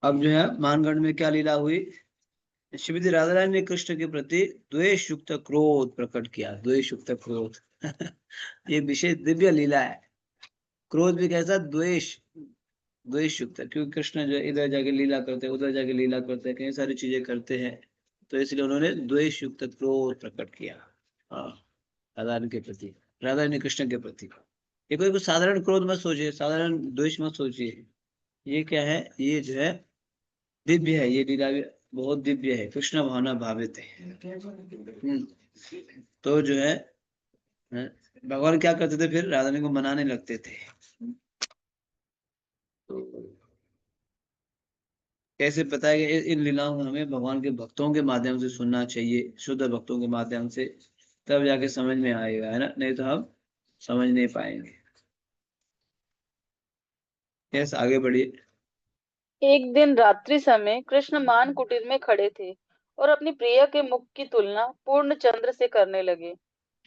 अब जो है मानगढ़ में क्या लीला हुई? श्रीमती राधा रानी ने कृष्ण के प्रति द्वेष युक्त क्रोध प्रकट किया। द्वेष युक्त क्रोध ये विशेष दिव्य लीला है। क्रोध भी कैसा? द्वेष, द्वेष युक्त, क्योंकि कृष्ण जो इधर जाके लीला करते हैं, उधर जाके लीला करते हैं, कई सारी चीजें करते हैं, तो इसलिए उन्होंने द्वेष युक्त क्रोध प्रकट किया। हाँ, राधा रानी के प्रति, राधा रानी कृष्ण के प्रति। ये कोई साधारण क्रोध मत सोचिए, साधारण द्वेष मत सोचिए। ये क्या है? ये जो है दिव्य है, ये लीला भी बहुत दिव्य है। कृष्ण भावना भावित है। तो जो है भगवान क्या करते थे फिर? राधा रानी को मनाने लगते थे। तो कैसे पता है कि इन लीलाओं को हमें भगवान के भक्तों के माध्यम से सुनना चाहिए, शुद्ध भक्तों के माध्यम से, तब जाके समझ में आएगा, है ना, नहीं तो हम समझ नहीं पाएंगे। यस, आगे बढ़िए। एक दिन रात्रि समय कृष्ण मान कुटीर में खड़े थे और अपनी प्रिया के मुख की तुलना पूर्ण चंद्र से करने लगे।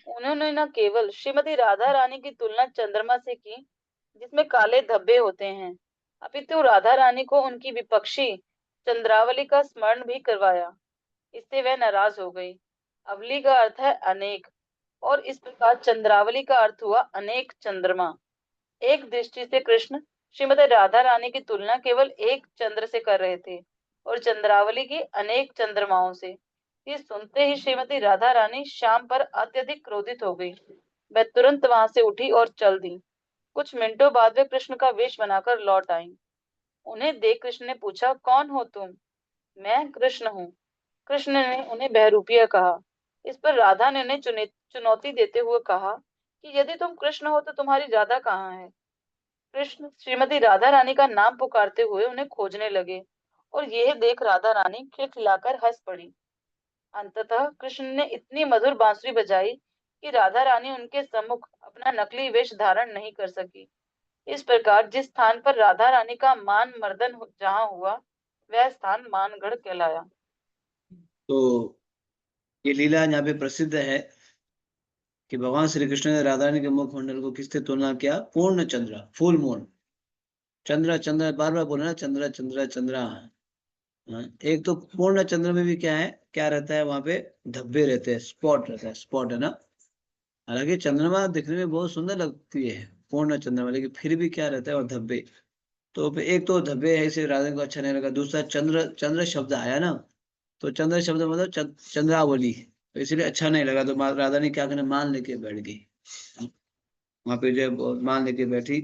उन्होंने न केवल श्रीमती राधा रानी की तुलना चंद्रमा से की, जिसमें काले धब्बे होते हैं, अपितु राधा रानी को उनकी विपक्षी चंद्रावली का स्मरण भी करवाया। इससे वह नाराज हो गई। अवली का अर्थ है अनेक, और इस प्रकार चंद्रावली का अर्थ हुआ अनेक चंद्रमा। एक दृष्टि से कृष्ण श्रीमती राधा रानी की तुलना केवल एक चंद्र से कर रहे थे और चंद्रावली की अनेक चंद्रमाओं से। ये सुनते ही श्रीमती राधा रानी श्याम पर अत्यधिक क्रोधित हो गई। वह तुरंत वहां से उठी और चल दी। कुछ मिनटों बाद वे कृष्ण का वेश बनाकर लौट आई। उन्हें देख कृष्ण ने पूछा, कौन हो तुम? मैं कृष्ण हूँ, कृष्ण ने उन्हें बहरूपिया कहा। इस पर राधा ने उन्हें चुनौती देते हुए कहा कि यदि तुम कृष्ण हो तो तुम्हारी राधा कहाँ है? कृष्ण श्रीमती राधा रानी का नाम पुकारते हुए उन्हें खोजने लगे और यह देख राधा रानी खिलखिलाकर हंस पड़ी। अंततः कृष्ण ने इतनी मधुर बांसुरी बजाई कि राधा रानी उनके सम्मुख अपना नकली वेश धारण नहीं कर सकी। इस प्रकार जिस स्थान पर राधा रानी का मान मर्दन जहाँ हुआ, वह स्थान मानगढ़ कहलाया। तो ये लीला यहाँ पे प्रसिद्ध है कि भगवान श्री कृष्ण ने राधा रानी के मुख मंडल को किससे तुलना किया? पूर्ण चंद्र, फुल मून। चंद्र चंद्र बार बार बोले ना, चंद्र चंद्र चंद्र। हाँ, एक तो पूर्ण चंद्र में भी क्या है, क्या रहता है वहां पे? धब्बे रहते हैं, स्पॉट रहता है, स्पॉट है ना। हालांकि चंद्रमा दिखने में बहुत सुंदर लगती है, पूर्ण चंद्रमा, लेकिन फिर भी क्या रहता है? और धब्बे। तो एक तो धब्बे है, इसे राधा को अच्छा नहीं लगा। दूसरा चंद्र, चंद्र शब्द आया ना, तो चंद्र शब्द मतलब चंद्रावली, तो इसलिए अच्छा नहीं लगा। तो राधा ने क्या करना, मान लेके बैठ गई। वहां पे जो है मान लेके बैठी।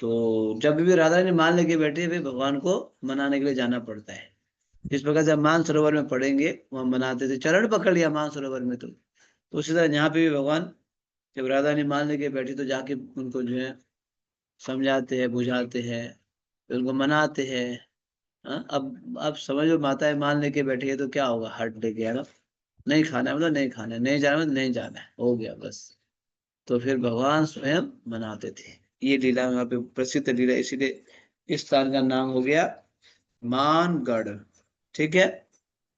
तो जब भी राधा ने मान लेके बैठी, फिर भगवान को मनाने के लिए जाना पड़ता है। इस प्रकार से हम मानसरोवर में पढ़ेंगे, वहां मनाते थे, चरण पकड़ लिया मानसरोवर में। तो उसी तरह यहाँ पे भी भगवान जब राधा ने मान लेके बैठी, तो जाके उनको जो है समझाते हैं, बुझाते हैं, फिर उनको मनाते हैं। हाँ, अब समझो, माताएं मान लेके बैठी है तो क्या होगा? हट लेके, है ना। नहीं खाना है मतलब नहीं खाना है, नहीं जाना है मतलब नहीं जाना है, हो गया बस। तो फिर भगवान स्वयं मनाते थे। ये लीला यहाँ पे प्रसिद्ध लीला, इसीलिए इस स्थान का नाम हो गया मानगढ़। ठीक है,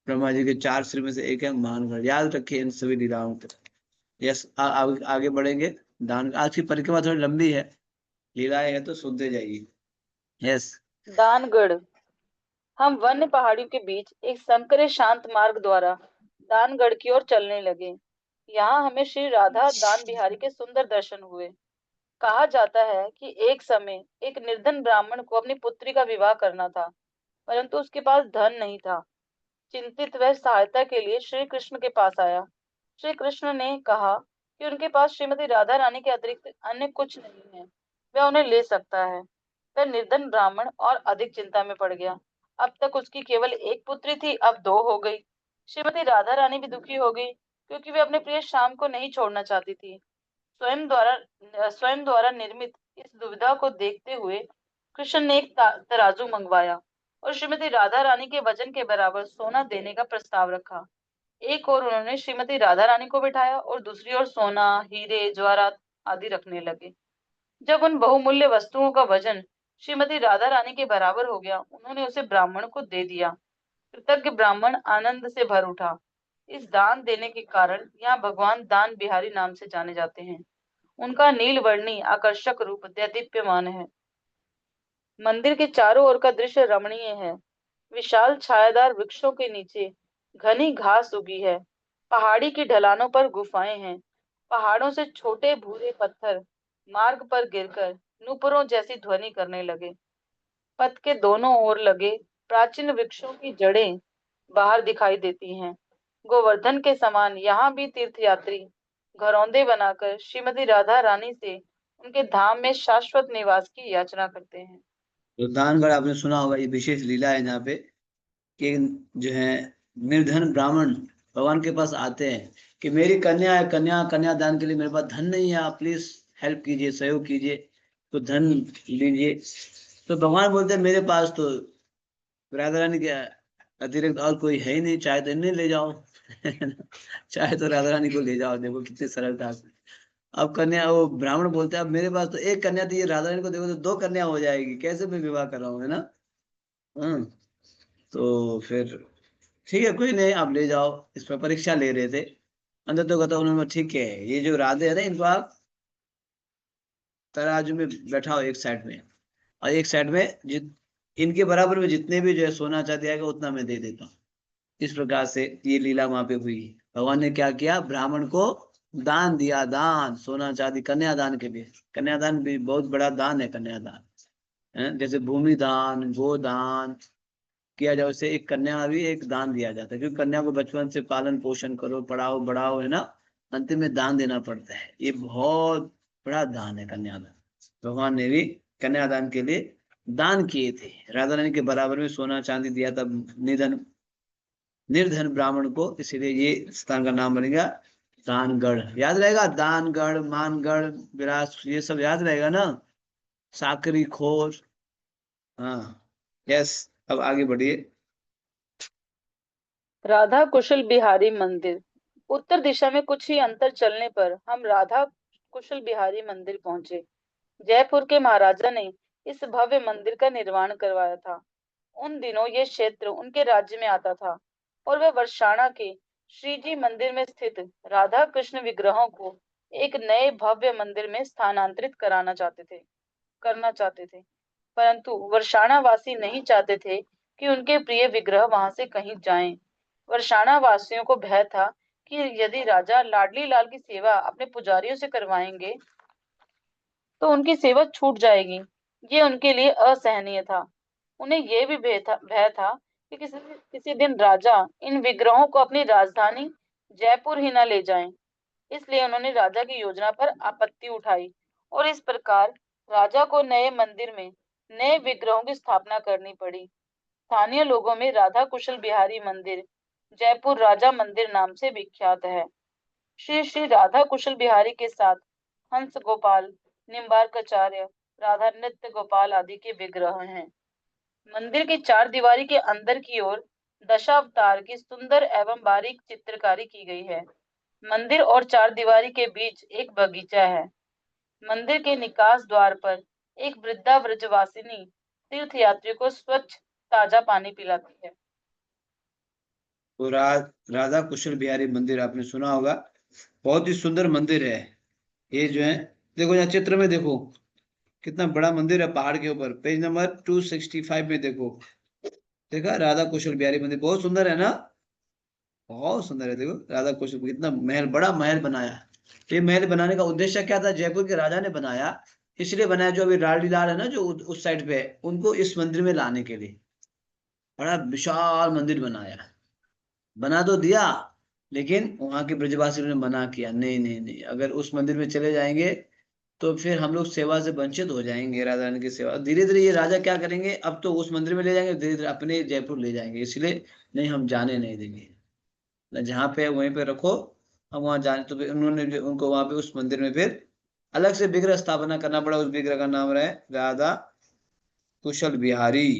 ब्रह्मा जी के 4 सिर में से एक है मानगढ़। याद रखिए इन सभी लीलाओं को। यस, आगे बढ़ेंगे। दान, आज की परिक्रमा थोड़ी लंबी है, लीलाएं है तो सुनते जाइए। यस। दानगढ़। हम वन्य पहाड़ियों के बीच एक संकरे शांत मार्ग द्वारा दानगढ़ की ओर चलने लगे। यहाँ हमें श्री राधा दान बिहारी के सुंदर दर्शन हुए। कहा जाता है कि एक समय एक निर्धन ब्राह्मण को अपनी पुत्री का विवाह करना था, परंतु उसके पास धन नहीं था। चिंतित वह सहायता के लिए श्री कृष्ण के पास आया। श्री कृष्ण ने कहा कि उनके पास श्रीमती राधा रानी के अतिरिक्त अन्य कुछ नहीं है, वह उन्हें ले सकता है। वह निर्धन ब्राह्मण और अधिक चिंता में पड़ गया। अब तक उसकी केवल एक पुत्री थी, अब दो हो गई। श्रीमती राधा रानी भी दुखी हो गई, क्योंकि वे अपने प्रिय श्याम को नहीं छोड़ना चाहती थी। स्वयं द्वारा निर्मित इस दुविधा को देखते हुए कृष्ण ने एक तराजू मंगवाया और श्रीमती राधा रानी के वजन के बराबर सोना देने का प्रस्ताव रखा। एक ओर उन्होंने श्रीमती राधा रानी को बिठाया और दूसरी ओर सोना, हीरे, जवाहरात आदि रखने लगे। जब उन बहुमूल्य वस्तुओं का वजन श्रीमती राधा रानी के बराबर हो गया, उन्होंने उसे ब्राह्मण को दे दिया। कृतज्ञ ब्राह्मण आनंद से भर उठा। इस दान देने के कारण यहाँ भगवान दान बिहारी नाम से जाने जाते हैं। उनका नीलवर्णी आकर्षक रूप देदीप्यमान है। मंदिर के चारों ओर का दृश्य रमणीय है। विशाल छायादार वृक्षों के नीचे घनी घास उगी है। पहाड़ी की ढलानों पर गुफाएं हैं। पहाड़ों से छोटे भूरे पत्थर मार्ग पर गिरकर नूपुरों जैसी ध्वनि करने लगे। पथ के दोनों ओर लगे प्राचीन वृक्षों की जड़ें बाहर दिखाई देती हैं। गोवर्धन के समान यहाँ भी तीर्थयात्री घरौंदे बनाकर श्रीमती राधा रानी से उनके धाम में शाश्वत निवास की याचना करते हैं। तो दानगढ़ आपने सुना होगा, ये विशेष लीला है यहाँ पे कि जो है निर्धन ब्राह्मण भगवान के पास आते हैं कि मेरी कन्या है, कन्यादान के लिए मेरे पास धन नहीं है, आप प्लीज हेल्प कीजिए, सहयोग कीजिए, तो धन लीजिए। तो भगवान बोलते हैं मेरे पास तो राधा रानी के अतिरिक्त और कोई है ही नहीं, चाहे तो इन्हें ले जाओ चाहे तो राधा रानी को ले जाओ। देखो कितनी सरलता से। अब कन्या, वो ब्राह्मण बोलते हैं अब मेरे पास तो एक कन्या थी, ये राधा रानी को देखो तो दो कन्या हो जाएगी, कैसे मैं विवाह कराऊं, है ना। हाँ, तो फिर ठीक है, कोई नहीं, आप ले जाओ। इस पर परीक्षा ले रहे थे। अंदर तो कहता उन्होंने, ठीक है, ये जो राधे है ना, इनको आप तराजू में बैठाओ एक साइड में, और एक साइड में इनके बराबर में जितने भी जो है सोना चांदी आएगा उतना मैं दे देता हूँ। इस प्रकार से ये लीला वहां पे हुई। भगवान ने क्या किया, ब्राह्मण को दान दिया, दान, सोना चांदी, कन्यादान के लिए। कन्यादान भी बहुत बड़ा दान है, कन्यादान है। जैसे भूमि दान, गोदान किया जाए, उससे एक कन्या भी एक दान दिया जाता है, क्योंकि कन्या को बचपन से पालन पोषण करो, पढ़ाओ बढ़ाओ, है ना, अंतिम में दान देना पड़ता है। ये बहुत बड़ा दान है कन्यादान। भगवान ने भी कन्यादान के लिए दान किए थे। राधा रानी के बराबर में सोना चांदी दिया था निर्धन ब्राह्मण को, इसीलिए ये स्थान का नाम बनेगा दानगढ़। याद रहेगा, दानगढ़, मानगढ़, विराट, ये सब याद रहेगा ना, साकरी खोर। हाँ, यस। अब आगे बढ़िए। राधा कुशल बिहारी मंदिर। उत्तर दिशा में कुछ ही अंतर चलने पर हम राधा कुशल बिहारी मंदिर पहुंचे। जयपुर के महाराजा ने इस भव्य मंदिर का निर्माण करवाया था। उन दिनों ये क्षेत्र उनके राज्य में आता था और वे वर्षाणा के श्री जी मंदिर में स्थित राधा कृष्ण विग्रहों को एक नए भव्य मंदिर में स्थानांतरित करना चाहते थे। परंतु वर्षाणा वासी नहीं चाहते थे कि उनके प्रिय विग्रह वहां से कहीं जाएं। वर्षाणा वासियों को भय था कि यदि राजा लाडली लाल की सेवा अपने पुजारियों से करवाएंगे तो उनकी सेवा छूट जाएगी। ये उनके लिए असहनीय था। उन्हें यह भी भय था कि किसी दिन राजा इन विग्रहों को अपनी राजधानी जयपुर ही न ले जाएं। इसलिए उन्होंने राजा की योजना पर आपत्ति उठाई और इस प्रकार राजा को नए मंदिर में नए विग्रहों की स्थापना करनी पड़ी। स्थानीय लोगों में राधा कुशल बिहारी मंदिर जयपुर राजा मंदिर नाम से विख्यात है। श्री श्री राधा कुशल बिहारी के साथ हंस गोपाल, निम्बार्काचार्य, राधा नृत्य गोपाल आदि के विग्रह हैं। मंदिर की चार दीवारी के अंदर की ओर दशावतार की सुंदर एवं बारीक चित्रकारी की गई है। मंदिर और चार दीवारी के बीच एक बगीचा है। मंदिर के निकास द्वार पर एक वृद्धा व्रजवासिनी तीर्थयात्री को स्वच्छ ताजा पानी पिलाती है। तो राधा कुशल बिहारी मंदिर आपने सुना होगा, बहुत ही सुंदर मंदिर है। ये जो है, देखो यहाँ चित्र में देखो कितना बड़ा मंदिर है, पहाड़ के ऊपर। पेज नंबर 265 में देखो, देखा, राधा कुशल बिहारी मंदिर बहुत सुंदर है ना, बहुत सुंदर है। देखो राधा कुशल, कितना महल, बड़ा महल बनाया। ये महल बनाने का उद्देश्य क्या था, जयपुर के राजा ने बनाया, इसलिए बनाया, जो अभी लाडली लाल है ना, जो उस साइड पे है, उनको इस मंदिर में लाने के लिए बड़ा विशाल मंदिर बनाया। बना तो दिया, लेकिन वहां के ब्रजवासियों ने मना किया, नहीं नहीं नहीं, अगर उस मंदिर में चले जाएंगे तो फिर हम लोग सेवा से वंचित हो जाएंगे, राधा रानी की सेवा। धीरे धीरे ये राजा क्या करेंगे, अब तो उस मंदिर में ले जाएंगे, धीरे धीरे अपने जयपुर ले जाएंगे, इसलिए नहीं हम जाने नहीं देंगे, ना जहाँ पे है वहीं पे रखो, हम वहां जाने। तो फिर उन्होंने उनको वहां पे उस मंदिर में फिर अलग से विग्रह स्थापना करना पड़ा। उस विग्रह का नाम रहे राधा कुशल बिहारी।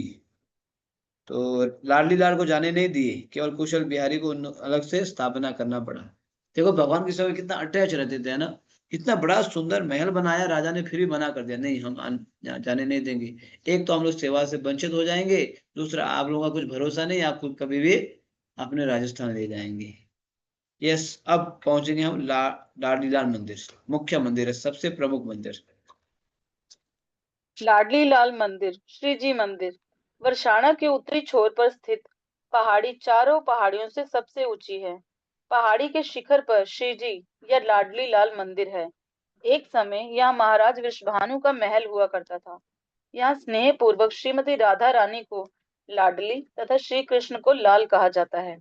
तो लाडली लाल को जाने नहीं दिए, केवल कुशल बिहारी को अलग से स्थापना करना पड़ा। देखो भगवान के साथ कितना अटैच रहते थे, है ना। इतना बड़ा सुंदर महल बनाया राजा ने, फिर भी मना कर दिया, नहीं हम जाने नहीं देंगे। एक तो हम लोग सेवा से वंचित हो जाएंगे, दूसरा आप लोगों का कुछ भरोसा नहीं, आपको कभी भी अपने राजस्थान ले जाएंगे। यस, अब पहुंचेंगे हम लाडली लाल मंदिर, मुख्य मंदिर है, सबसे प्रमुख मंदिर। लाडली लाल मंदिर, श्री जी मंदिर, बरसाना के उत्तरी छोर पर स्थित पहाड़ी चारों पहाड़ियों से सबसे ऊंची है। पहाड़ी के शिखर पर श्री जी या लाडली लाल मंदिर है। एक समय यहाँ महाराज वृषभानु का महल हुआ करता था। यहाँ स्नेह पूर्वक श्रीमती राधा रानी को लाडली तथा श्री कृष्ण को लाल कहा जाता है।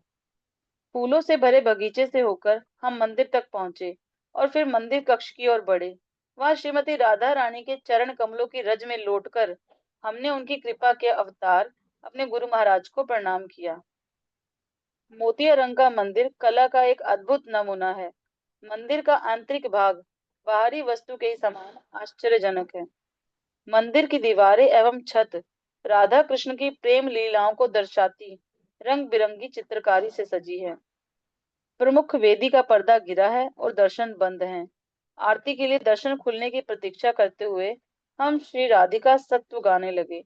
फूलों से भरे बगीचे से होकर हम मंदिर तक पहुंचे और फिर मंदिर कक्ष की ओर बढ़े। वहां श्रीमती राधा रानी के चरण कमलों की रज में लौटकर हमने उनकी कृपा के अवतार अपने गुरु महाराज को प्रणाम किया। मोतिया रंग का मंदिर कला का एक अद्भुत नमूना है। मंदिर का आंतरिक भाग बाहरी वस्तु के ही समान आश्चर्यजनक है। मंदिर की दीवारें एवं छत राधा कृष्ण की प्रेम लीलाओं को दर्शाती रंग बिरंगी चित्रकारी से सजी है। प्रमुख वेदी का पर्दा गिरा है और दर्शन बंद हैं। आरती के लिए दर्शन खुलने की प्रतीक्षा करते हुए हम श्री राधिका सत्व गाने लगे।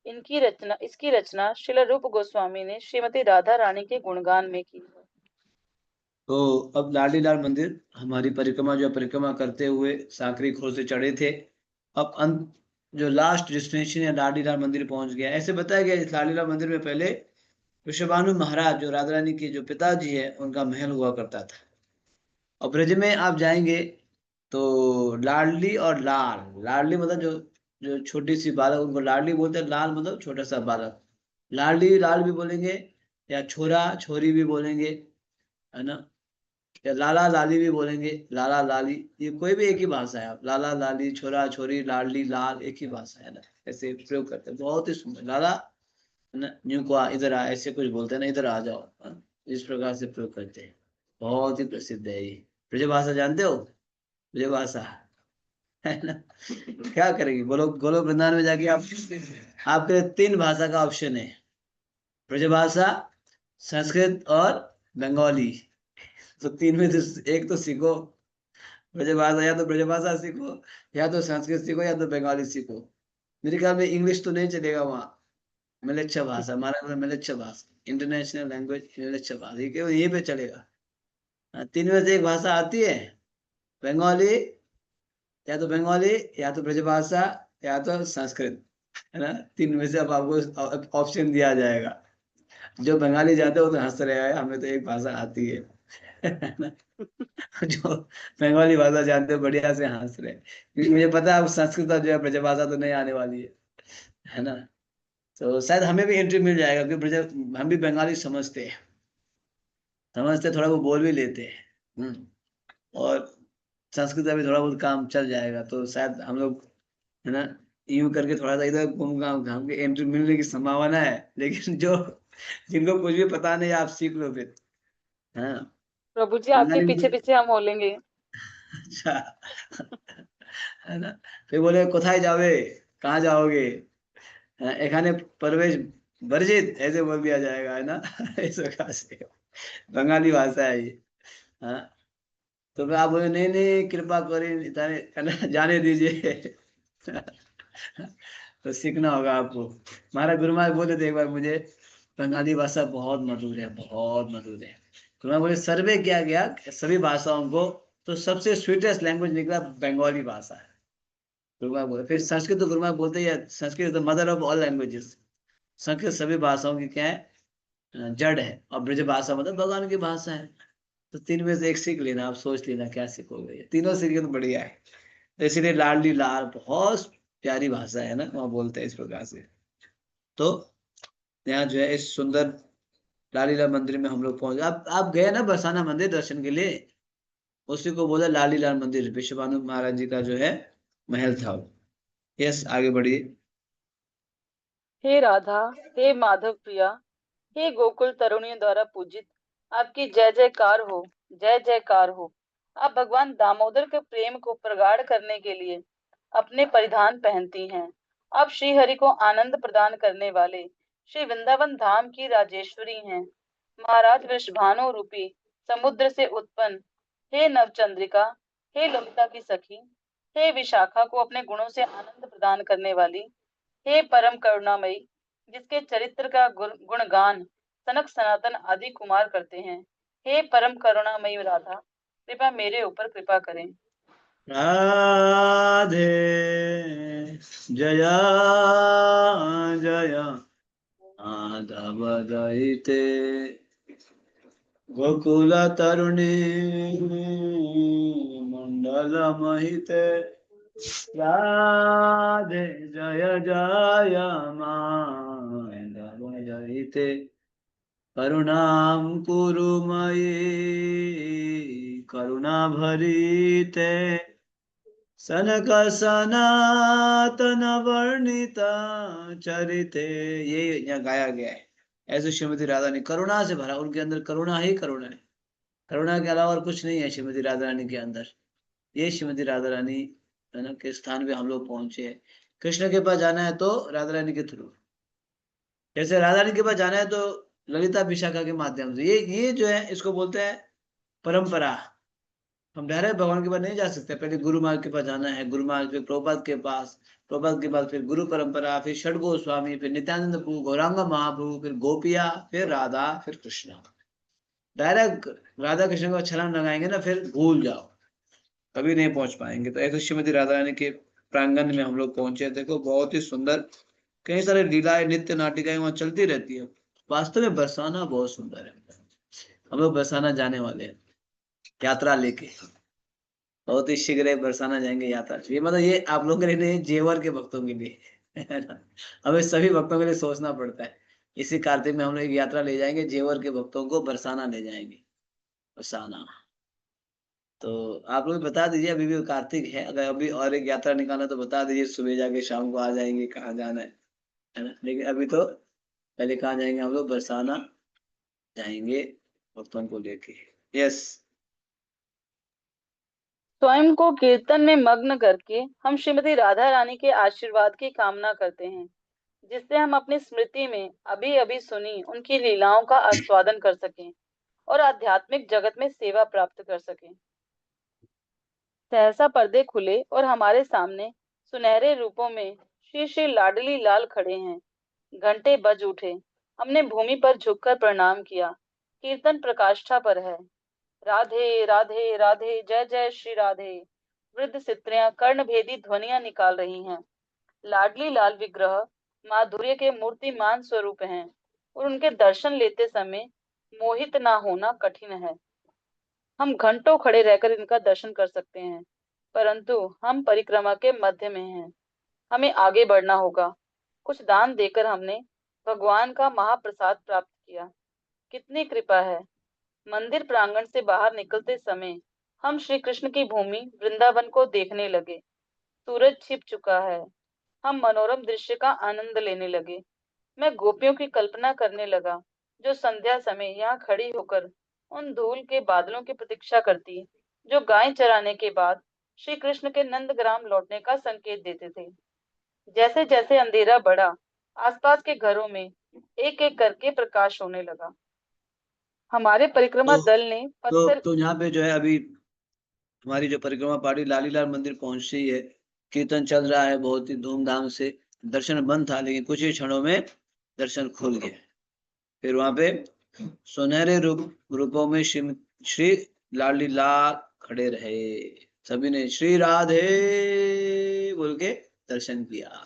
इसकी रचना श्रील रूप गोस्वामी ने श्रीमती राधा रानी के गुणगान में की। तो अब लाडली लाल मंदिर हमारी परिक्रमा, जो परिक्रमा करते हुए साकरी खोर से चढ़े थे, अब अंत जो लास्ट डेस्टिनेशन है लाडली लाल मंदिर पहुंच गया। ऐसे बताया गया इस लाडली लाल मंदिर में पहले वृषभानु महाराज जो राधा रानी के जो पिताजी है उनका महल हुआ करता था। और ब्रज में आप जाएंगे तो लाडली और लाल, लाडली मतलब जो जो छोटी सी बालक उनको लाडली बोलते हैं, लाल मतलब छोटा सा बालक। लाडली लाल भी बोलेंगे, या छोरा छोरी भी बोलेंगे, है ना, या लाला लाली भी बोलेंगे, लाला लाली, ये कोई भी एक ही भाषा है। आप लाला लाली, छोरा छोरी, लाडली लाल, एक ही भाषा है ना, ऐसे प्रयोग करते हैं। बहुत ही सुंदर, लाला है ना, न्यू को इधर आ, ऐसे कुछ बोलते हैं ना, इधर आ जाओ, हाँ? इस प्रकार से प्रयोग करते हैं। बहुत ही प्रसिद्ध है ये। ब्रजभाषा जानते हो, ब्रजभाषा, है ना। क्या करेंगे, गोलोक गोलोक वृंदावन में जाके आप, आपके लिए 3 भाषा का ऑप्शन है, ब्रजभाषा, संस्कृत और बंगाली। तो 3 में से एक तो सीखो ब्रजभाषा, या तो ब्रजभाषा सीखो, या तो संस्कृत सीखो, या तो बंगाली सीखो। मेरे ख्याल में इंग्लिश तो नहीं चलेगा वहाँ। मिलेच्छा भाषा, हमारा मिलेच्छा भाषा, इंटरनेशनल लैंग्वेज मिलेच्छा भाषा, ये केवल यहीं पे चलेगा। 3 में से एक भाषा आती है, बंगाली, या तो बंगाली, या तो ब्रजभाषा, या तो संस्कृत, है ना। 3 में से अब आपको ऑप्शन दिया जाएगा। जो बंगाली जाते हो तो हंस रहे हैं, हमें तो एक भाषा आती है, है ना। जो बंगाली भाषा जानते हो बढ़िया से हंस रहे हैं, क्योंकि मुझे पता है अब संस्कृत और जो है ब्रजभाषा तो नहीं आने वाली है ना। तो शायद हमें भी एंट्री मिल जाएगा, क्योंकि हम भी बंगाली समझते हैं, थोड़ा वो बोल भी लेते हैं। और संस्कृत का भी थोड़ा बहुत काम चल जाएगा, तो शायद हम लोग, है ना, यूं करके थोड़ा सा इधर घूम घाम के एंट्री मिलने की संभावना है। लेकिन जो जिनको कुछ भी पता नहीं, आप सीख लो फिर। हाँ, प्रभु जी आपके बंगाली पीछे पीछे हम बोलेंगे। अच्छा, है ना। फिर बोले कोথায় जावे, कहाँ जाओगे, हाँ, एखाने प्रवेश वर्जित, ऐसे बोल दिया जाएगा, है ना। इस प्रकार से बंगाली भाषा है ये। हाँ, तो फिर आप बोले नहीं नहीं कृपा करें इतने, है ना, जाने दीजिए। तो सीखना होगा आपको। हमारा गुरु महाराज बोले थे एक बार मुझे, बंगाली भाषा बहुत मधुर है, बहुत मधुर है। गुरु महाराज बोले सर्वे किया गया सभी भाषाओं को, तो सबसे स्वीटेस्ट लैंग्वेज निकला बंगाली भाषा है। गुरु महाराज बोले, फिर संस्कृत, तो गुरु महाराज बोलते हैं Sanskrit is the mother of all languages. Sanskrit सभी भाषाओं की क्या है, जड़ है। और ब्रज भाषा मतलब भगवान की भाषा है। तो 3 में से एक सीख लेना, आप सोच लेना क्या सीखोगे, तीनों सीखे तो बढ़िया है। तो इसीलिए लाडली लाल बहुत प्यारी भाषा है ना, वहाँ बोलते हैं इस प्रकार से। तो यहाँ जो है इस सुंदर लालीला मंदिर में हम लोग पहुंच गए। आप गए ना बरसाना मंदिर दर्शन के लिए, उसी को बोला लालीलाल मंदिर, विश्वभानु महाराज जी का जो है महल था वो। यस, आगे बढ़िए। हे राधा, हे माधव प्रिया, हे गोकुल तरुणियों द्वारा पूजित, आपकी जय जयकार हो, जय जयकार हो। आप भगवान दामोदर के प्रेम को प्रगाढ़ करने के लिए अपने परिधान पहनती हैं। आप श्री हरि को आनंद प्रदान करने वाले श्री वृंदावन धाम की राजेश्वरी हैं। महाराज वृषभानु रूपी समुद्र से उत्पन्न हे नवचंद्रिका, हे ललिता की सखी, हे विशाखा को अपने गुणों से आनंद प्रदान करने वाली, हे परम करुणामयी, जिसके चरित्र का गुणगान सनक सनातन आदि कुमार करते हैं, हे परम करुणामयी राधा, कृपया मेरे ऊपर कृपा करें। राधे जया जया माधव दयिते गोकुल तरुणी मंडल महिते राधे जय जय माधव दयिते करुणां कुरु मयि करुणा भरिते सनक सनातन वर्णिता चरिते। ये यहाँ गाया गया है। ऐसे श्रीमती राधा ने करुणा से भरा, उनके अंदर करुणा ही करुणा है, करुणा के अलावा और कुछ नहीं है श्रीमती राधा रानी के अंदर। ये श्रीमती राधा रानी है ना के स्थान पे हम लोग पहुंचे हैं। कृष्ण के पास जाना है तो राधा रानी के थ्रू, जैसे राधा रानी के पास जाना है तो ललिता विशाखा के माध्यम से। ये जो है इसको बोलते हैं परंपरा। हम डायरेक्ट भगवान के पास नहीं जा सकते, पहले गुरु महाराज के पास जाना है, गुरु महाराज फिर प्रभुपाद के पास, प्रभुपाद के बाद फिर गुरु परंपरा, फिर षड गोस्वामी, फिर नित्यानंद प्रभु, गौरांग महाप्रभु, फिर गोपिया, फिर राधा, फिर कृष्णा। डायरेक्ट राधा कृष्ण को छलांग लगाएंगे ना फिर भूल जाओ, कभी नहीं पहुंच पाएंगे। तो ऐसे श्रीमती राधा रानी के प्रांगण में हम लोग पहुंचे। देखो बहुत ही सुंदर, कई सारे लीलाएं नित्य नाटिकाएं वहां चलती रहती है। वास्तव में बरसाना बहुत सुंदर है। हम लोग बरसाना जाने वाले हैं यात्रा लेके, बहुत ही शीघ्र बरसाना जाएंगे यात्रा। ये मतलब ये आप लोगों के लिए नहीं, जेवर के भक्तों के लिए है ना। हमें सभी भक्तों के लिए सोचना पड़ता है। इसी कार्तिक में हम लोग एक यात्रा ले जाएंगे, जेवर के भक्तों को बरसाना ले जाएंगे, बरसाना। तो आप लोग बता दीजिए, अभी भी कार्तिक है, अगर अभी और एक यात्रा निकालना तो बता दीजिए, सुबह जाके शाम को आ जाएंगे, कहाँ जाना है ना। लेकिन अभी तो पहले कहाँ जाएंगे हम लोग, बरसाना जाएंगे भक्तों को लेके। यस। स्वयं को कीर्तन में मग्न करके हम श्रीमती राधा रानी के आशीर्वाद की कामना करते हैं, जिससे हम अपनी स्मृति में अभी अभी सुनी उनकी लीलाओं का आस्वादन कर सकें और आध्यात्मिक जगत में सेवा प्राप्त कर सकें। सहसा पर्दे खुले और हमारे सामने सुनहरे रूपों में श्री श्री लाडली लाल खड़े हैं। घंटे बज उठे। हमने भूमि पर झुककर प्रणाम किया। कीर्तन प्रकाष्ठा पर है। राधे राधे राधे, जय जय श्री राधे। वृद्ध स्त्रियां कर्णभेदी ध्वनियां निकाल रही हैं। लाडली लाल विग्रह माधुर्य के मूर्तिमान स्वरूप हैं और उनके दर्शन लेते समय मोहित ना होना कठिन है। हम घंटों खड़े रहकर इनका दर्शन कर सकते हैं, परंतु हम परिक्रमा के मध्य में हैं। हमें आगे बढ़ना होगा। कुछ दान देकर हमने भगवान का महाप्रसाद प्राप्त किया। कितनी कृपा है। मंदिर प्रांगण से बाहर निकलते समय हम श्री कृष्ण की भूमि वृंदावन को देखने लगे। सूरज छिप चुका है। हम मनोरम दृश्य का आनंद लेने लगे। मैं गोपियों की कल्पना करने लगा, जो संध्या समय यहाँ खड़ी होकर उन धूल के बादलों की प्रतीक्षा करती, जो गाय चराने के बाद श्री कृष्ण के नंदग्राम लौटने का संकेत देते थे। जैसे जैसे अंधेरा बढ़ा, आसपास के घरों में एक एक करके प्रकाश होने लगा। हमारे परिक्रमा तो दल ने पत्थर तो यहाँ पे जो है अभी हमारी जो परिक्रमा पार्टी लालीलाल मंदिर पहुंच रही है। कीर्तन चल रहा है बहुत ही धूमधाम से। दर्शन बंद था लेकिन कुछ ही क्षणों में दर्शन खुल गए। फिर वहां पे सुनहरे रूपों में श्री लालीलाल खड़े रहे। सभी ने श्री राधे बोल के दर्शन किया।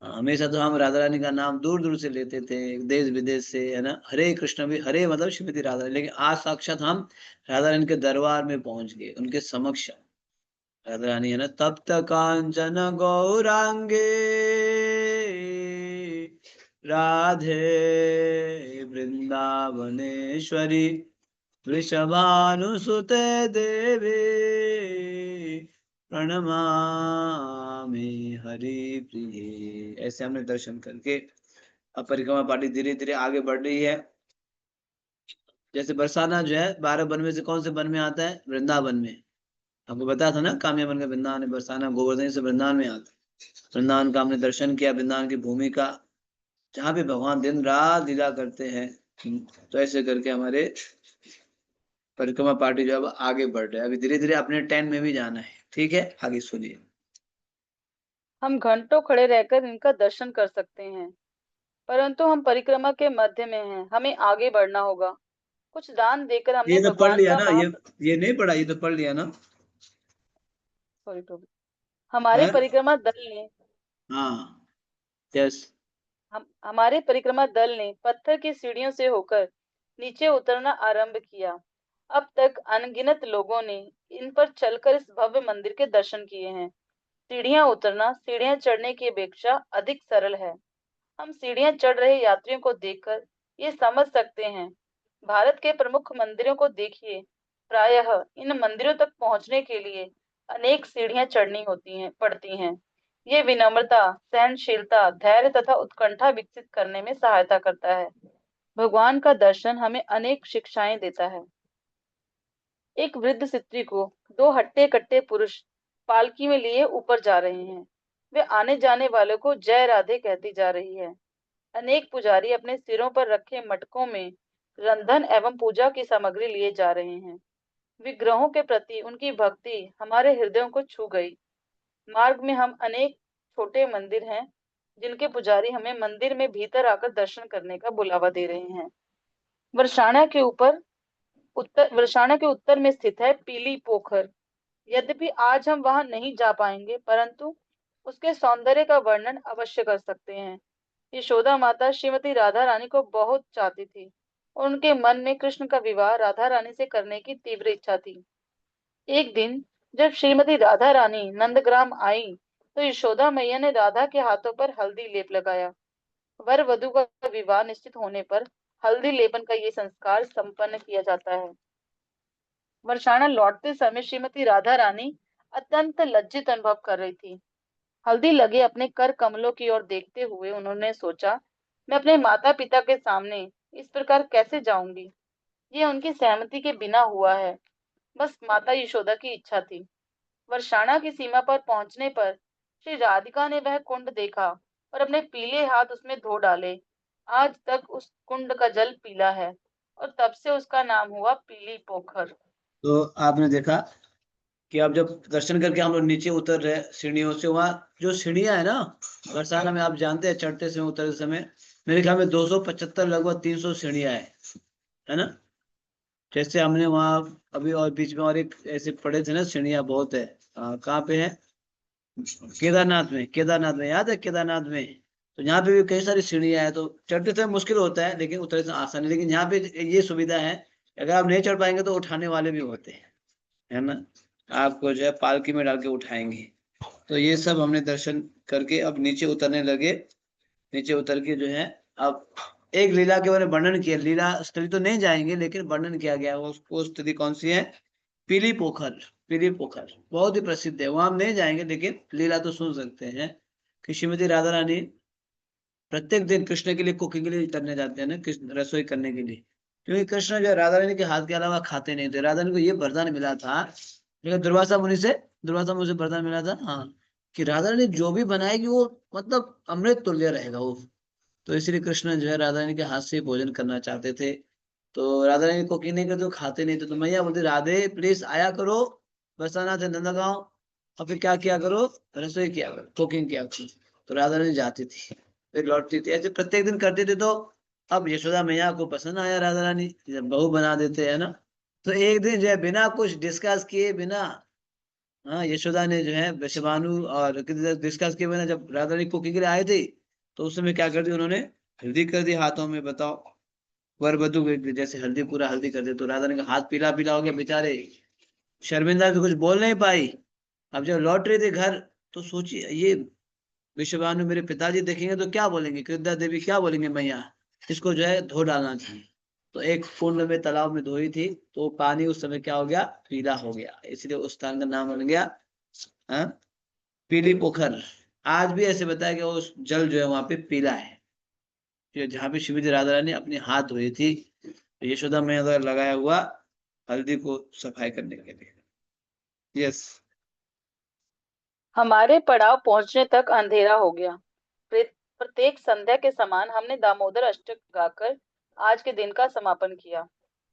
हमेशा तो हम राधा रानी का नाम दूर दूर से लेते थे, देश विदेश से, है ना। हरे कृष्ण भी, हरे मतलब श्रीमती राधा रानी, लेकिन आज साक्षात हम राधा रानी के दरबार में पहुंच गए, उनके समक्ष। राधा रानी है ना, तप्त कांचन गौरांगे राधे वृंदावनेश्वरी वृषभानुसुते देवी प्रणमामि हरि प्रिय। ऐसे हमने दर्शन करके अब परिक्रमा पार्टी धीरे धीरे आगे बढ़ रही है। जैसे बरसाना जो है 12 वन में से कौन से वन में आता है? वृंदावन में। आपको बताया था ना, कामयाबन का वृंदावन है, बरसाना गोवर्धन से वृंदावन में आता है। वृंदावन का हमने दर्शन किया, वृंदावन की भूमि का, जहाँ पे भगवान दिन रात लीला करते हैं। तो ऐसे करके हमारे परिक्रमा पार्टी जो अब आगे बढ़ रहे हैं। अभी धीरे धीरे अपने टेंट में भी जाना है। ठीक है, आगे सुनिए। हम घंटों खड़े रहकर इनका दर्शन कर सकते हैं, परंतु हम परिक्रमा के मध्य में हैं, हमें आगे बढ़ना होगा। कुछ दान देकर हमने ये तो पढ़ भगवान लिया का ना, ये नहीं पढ़ा, ये तो पढ़ लिया ना। सॉरी टू हमारे है? परिक्रमा दल ने हाँ, यस। हमारे परिक्रमा दल ने पत्थर की सीढ़ियों से होकर नीचे उतरना आरंभ किया। अब तक अनगिनत लोगों ने इन पर चलकर इस भव्य मंदिर के दर्शन किए हैं। सीढ़ियां उतरना सीढ़ियां चढ़ने की अपेक्षा अधिक सरल है। हम सीढ़ियां चढ़ रहे यात्रियों को देखकर ये समझ सकते हैं। भारत के प्रमुख मंदिरों को देखिए, प्रायः इन मंदिरों तक पहुंचने के लिए अनेक सीढ़ियां चढ़नी पड़ती हैं। ये विनम्रता, सहनशीलता, धैर्य तथा उत्कंठा विकसित करने में सहायता करता है। भगवान का दर्शन हमें अनेक शिक्षाएं देता है। एक वृद्ध स्त्री को दो हट्टे कट्टे पुरुष पालकी में लिए ऊपर जा रहे हैं। वे आने जाने वालों को जय राधे कहती जा रही है। अनेक पुजारी अपने सिरों पर रखे मटकों में रंधन एवं पूजा की सामग्री लिए जा रहे हैं। विग्रहों के प्रति उनकी भक्ति हमारे हृदयों को छू गई। मार्ग में हम अनेक छोटे मंदिर हैं, जिनके पुजारी हमें मंदिर में भीतर आकर दर्शन करने का बुलावा दे रहे हैं। वर्षाणा के उत्तर में स्थित है पीली पोखर। यद्यपि आज हम वहां नहीं जा पाएंगे, परंतु उसके सौंदर्य का वर्णन अवश्य कर सकते हैं। यशोदा माता श्रीमती राधा रानी को बहुत चाहती थी और उनके मन में कृष्ण का विवाह राधा रानी से करने की तीव्र इच्छा थी। एक दिन जब श्रीमती राधा रानी नंदग्राम आई, तो यशोदा मैया ने राधा के हाथों पर हल्दी लेप लगाया। वर वधु का विवाह निश्चित होने पर हल्दी लेपन का ये संस्कार संपन्न किया जाता है। वर्षाणा लौटते समय श्रीमती राधा रानी अत्यंत लज्जित अनुभव कर रही थी। हल्दी लगे अपने कर कमलों की ओर देखते हुए उन्होंने सोचा, मैं अपने माता पिता के सामने इस प्रकार कैसे जाऊंगी? ये उनकी सहमति के बिना हुआ है। बस माता यशोदा की इच्छा थी। वर्षाणा की सीमा पर पहुंचने पर श्री राधिका ने वह कुंड देखा और अपने पीले हाथ उसमें धो डाले। आज तक उस कुंड का जल पीला है और तब से उसका नाम हुआ पीली पोखर। तो आपने देखा कि अब जब दर्शन करके हम लोग नीचे उतर रहे सीढ़ियों से, वहाँ जो सीढ़ियां है ना बरसाना में, आप जानते हैं चढ़ते समय उतरते समय मेरे ख्याल में 275 लगभग 300 सीढ़ियां है ना। जैसे हमने वहाँ अभी और बीच में और एक ऐसे पड़े थे ना, सीढ़ियां बहुत है। कहाँ पे है? केदारनाथ में याद है? केदारनाथ में तो यहाँ पे भी कई सारी सीढ़ियां हैं। तो चढ़ते समय मुश्किल होता है, लेकिन उतरते समय आसान है। लेकिन यहाँ पे ये सुविधा है, अगर आप नहीं चढ़ पाएंगे तो उठाने वाले भी होते हैं, है ना। आपको जो है पालकी में डाल के उठाएंगे। तो ये सब हमने दर्शन करके अब नीचे उतरने लगे। नीचे उतर के जो है अब एक लीला के बारे में वर्णन किया। लीला स्थली तो नहीं जाएंगे, लेकिन वर्णन किया गया। वो स्थली कौन सी है? पीली पोखर। पीली पोखर बहुत ही प्रसिद्ध है, वहां हम नहीं जाएंगे, लेकिन लीला तो सुन सकते हैं कि श्रीमती राधा रानी प्रत्येक दिन कृष्ण के लिए कुकिंग के लिए करने जाते हैं ना, कृष्ण रसोई करने के लिए। क्योंकि कृष्ण जो है राधा रानी के हाथ के अलावा खाते नहीं थे। राधा रानी को ये वरदान मिला था, लेकिन दुर्वासा मुनि से वरदान मिला था, हाँ, कि राधा रानी जो भी बनाएगी वो मतलब अमृत तुल्य रहेगा वो। तो इसलिए कृष्ण जो है राधा रानी के हाथ से भोजन करना चाहते थे। तो राधा रानी कुकिंग नहीं करते, खाते नहीं थे। तो मैया बोलती, राधे प्लीज आया करो बरसाना से नंदगांव, और फिर क्या किया करो? रसोई किया करो, कुकिंग किया करो। तो राधा रानी जाती थी, फिर लौटती थी। ऐसे प्रत्येक दिन करते थे। तो अब यशोदा मैया को पसंद आया राधा रानी, जब बहू बना देते हैं ना। तो एक दिन जो है बिना कुछ डिस्कस किए, बिना, हाँ, यशोदा ने जो है वृषभानु और डिस्कस किए बिना जब राधा रानी कुकिंग के लिए आए थे, तो उस समय क्या कर दी उन्होंने? हल्दी कर दी हाथों में। बताओ, वर वधु जैसे हल्दी, पूरा हल्दी कर दे। तो राधा रानी का हाथ पीला पीला हो गया, बेचारे शर्मिंदा से कुछ बोल नहीं पाई। अब जब लौट रहे थे घर, तो सोची ये विश्वभानु मेरे पिताजी देखेंगे तो क्या बोलेंगे, कृष्णा देवी क्या बोलेंगे, मैया इसको जो है धो डालना चाहिए। तो एक कुंड में तालाब में धोई थी, तो पानी उस समय क्या हो गया, पीला हो गया, इसलिए उस स्थान का नाम बन गया पीली पोखर। आज भी ऐसे बताया कि उस जल जो है वहां पे पीला है, जहाँ पे श्रीमती राधा रानी अपने हाथ धोई थी, यशोदा में लगाया हुआ हल्दी को सफाई करने के लिए। यस। हमारे पड़ाव पहुंचने तक अंधेरा हो गया। प्रत्येक संध्या के समान हमने दामोदर अष्टक गाकर आज के दिन का समापन किया।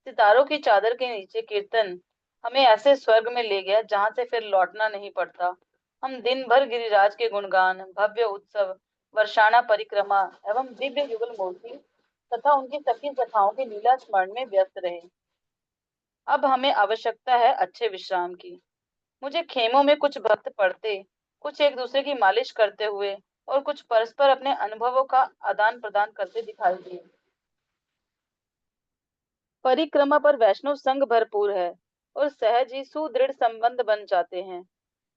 सितारों की चादर के नीचे कीर्तन हमें ऐसे स्वर्ग में ले गया जहां से फिर लौटना नहीं पड़ता। हम दिन भर गिरिराज के गुणगान, भव्य उत्सव, वर्षाणा परिक्रमा एवं दिव्य युगल मूर्ति तथा उनकी सखी सखाओं के लीला स्मरण में व्यस्त रहे। अब हमें आवश्यकता है अच्छे विश्राम की। मुझे खेमों में कुछ भक्त पढ़ते, कुछ एक दूसरे की मालिश करते हुए और कुछ परस्पर अपने अनुभवों का आदान प्रदान करते दिखाई दिए। परिक्रमा पर वैष्णव संघ भरपूर है और सहज ही सुदृढ़ संबंध बन जाते हैं।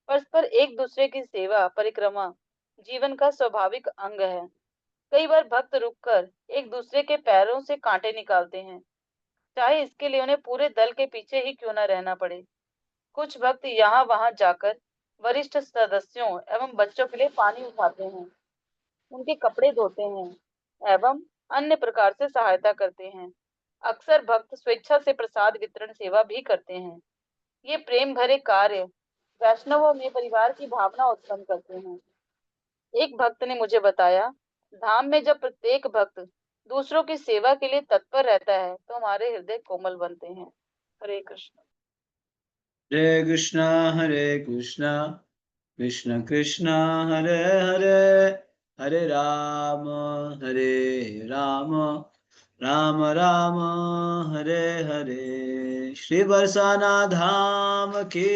परस्पर एक दूसरे की सेवा परिक्रमा जीवन का स्वाभाविक अंग है। कई बार भक्त रुककर एक दूसरे के पैरों से कांटे निकालते हैं, चाहे इसके लिए उन्हें पूरे दल के पीछे ही क्यों न रहना पड़े। कुछ भक्त यहाँ वहां जाकर वरिष्ठ सदस्यों एवं बच्चों के लिए पानी उठाते हैं, उनके कपड़े धोते हैं एवं अन्य प्रकार से सहायता करते हैं। अक्सर भक्त स्वेच्छा से प्रसाद वितरण सेवा भी करते हैं। ये प्रेम भरे कार्य वैष्णवों में परिवार की भावना उत्पन्न करते हैं। एक भक्त ने मुझे बताया, धाम में जब प्रत्येक भक्त दूसरों की सेवा के लिए तत्पर रहता है तो हमारे हृदय कोमल बनते हैं। हरे कृष्ण। हरे कृष्णा हरे कृष्णा कृष्ण कृष्ण हरे हरे, हरे राम राम राम हरे हरे। श्री बरसाना धाम की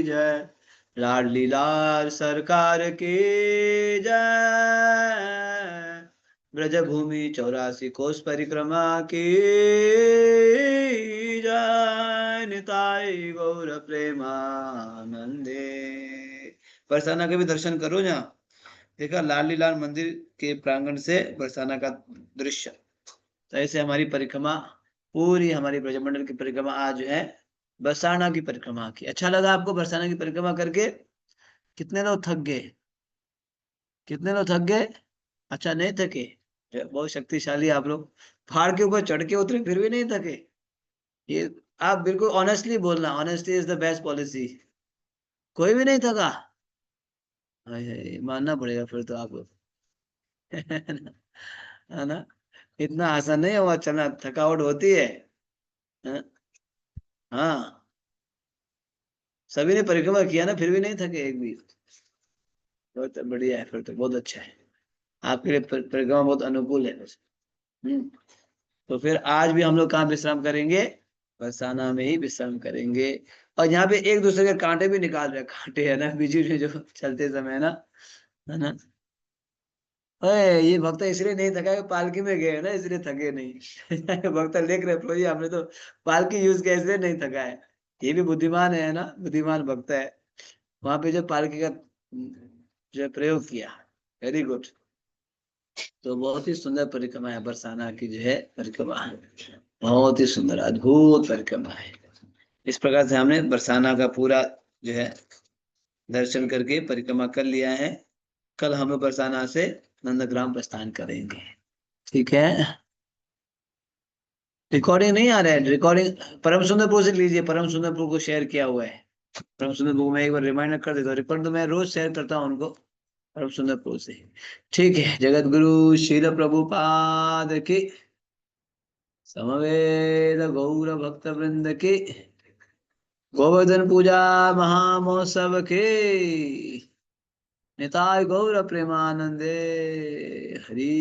जय, लाडली लाल सरकार की जय, ब्रजभूमि 84 कोस परिक्रमा की जय, निताई गौर प्रेमानंदे। बरसाना के भी दर्शन करो, जहाँ देखा लाली लाल मंदिर के प्रांगण से बरसाना का दृश्य। तो ऐसे हमारी परिक्रमा, पूरी हमारी ब्रजमंडल की परिक्रमा आज जो है बरसाना की परिक्रमा की। अच्छा लगा आपको बरसाना की परिक्रमा करके? कितने लोग थक गए? कितने लोग थक गए? अच्छा नहीं थके? बहुत शक्तिशाली आप लोग, पहाड़ के ऊपर चढ़ के उतरे फिर भी नहीं थके। ये आप बिल्कुल ऑनेस्टली बोलना, honesty is the best policy. कोई भी नहीं थका? हाय हाय, मानना पड़ेगा फिर तो आपको। है ना? इतना आसान नहीं हुआ चलना, थकावट होती है। हाँ हाँ। सभी ने परिक्रमा किया ना, फिर भी नहीं थके एक भी? बहुत बढ़िया है, फिर तो बहुत अच्छा है। आपके लिए परिक्रमा बहुत अनुकूल है। तो फिर आज भी हम लोग कहाँ विश्राम करेंगे? बरसाना में ही विश्राम करेंगे। और यहाँ पे एक दूसरे के कांटे भी निकाल रहे हैं, कांटे है ना बीच में जो चलते समय, है ना? अरे ये भक्त इसलिए नहीं थका कि पालकी में गए ना, इसलिए थके नहीं। भक्त लिख रहे प्रभु जी हमने तो पालकी यूज किया इसलिए नहीं थका है। ये भी बुद्धिमान है ना, बुद्धिमान भक्त है। वहां पे जो पालकी का जो प्रयोग किया, वेरी गुड। तो बहुत ही सुंदर परिक्रमा है बरसाना की, जो है परिक्रमा बहुत ही सुंदर अद्भुत परिक्रमा है। इस प्रकार से हमने बरसाना का पूरा जो है दर्शन करके परिक्रमा कर लिया है। कल हम लोग बरसाना से नंदग्राम प्रस्थान करेंगे। ठीक है? रिकॉर्डिंग नहीं आ रहा है? रिकॉर्डिंग परम सुंदरपुर से लीजिए, परम सुंदरपुर को शेयर किया हुआ है। परम सुंदरपुर को मैं एक बार रिमाइंडर कर देता हूँ, रिकॉर्ड तो मैं रोज शेयर करता हूँ उनको, परम सुंदरपुर से। ठीक है, जगत गुरु शील प्रभुपाद की, समवेत गौर भक्त वृंद की, गोवर्धन पूजा महामहोत्सव के, निताय गौर प्रेमानंदे हरि।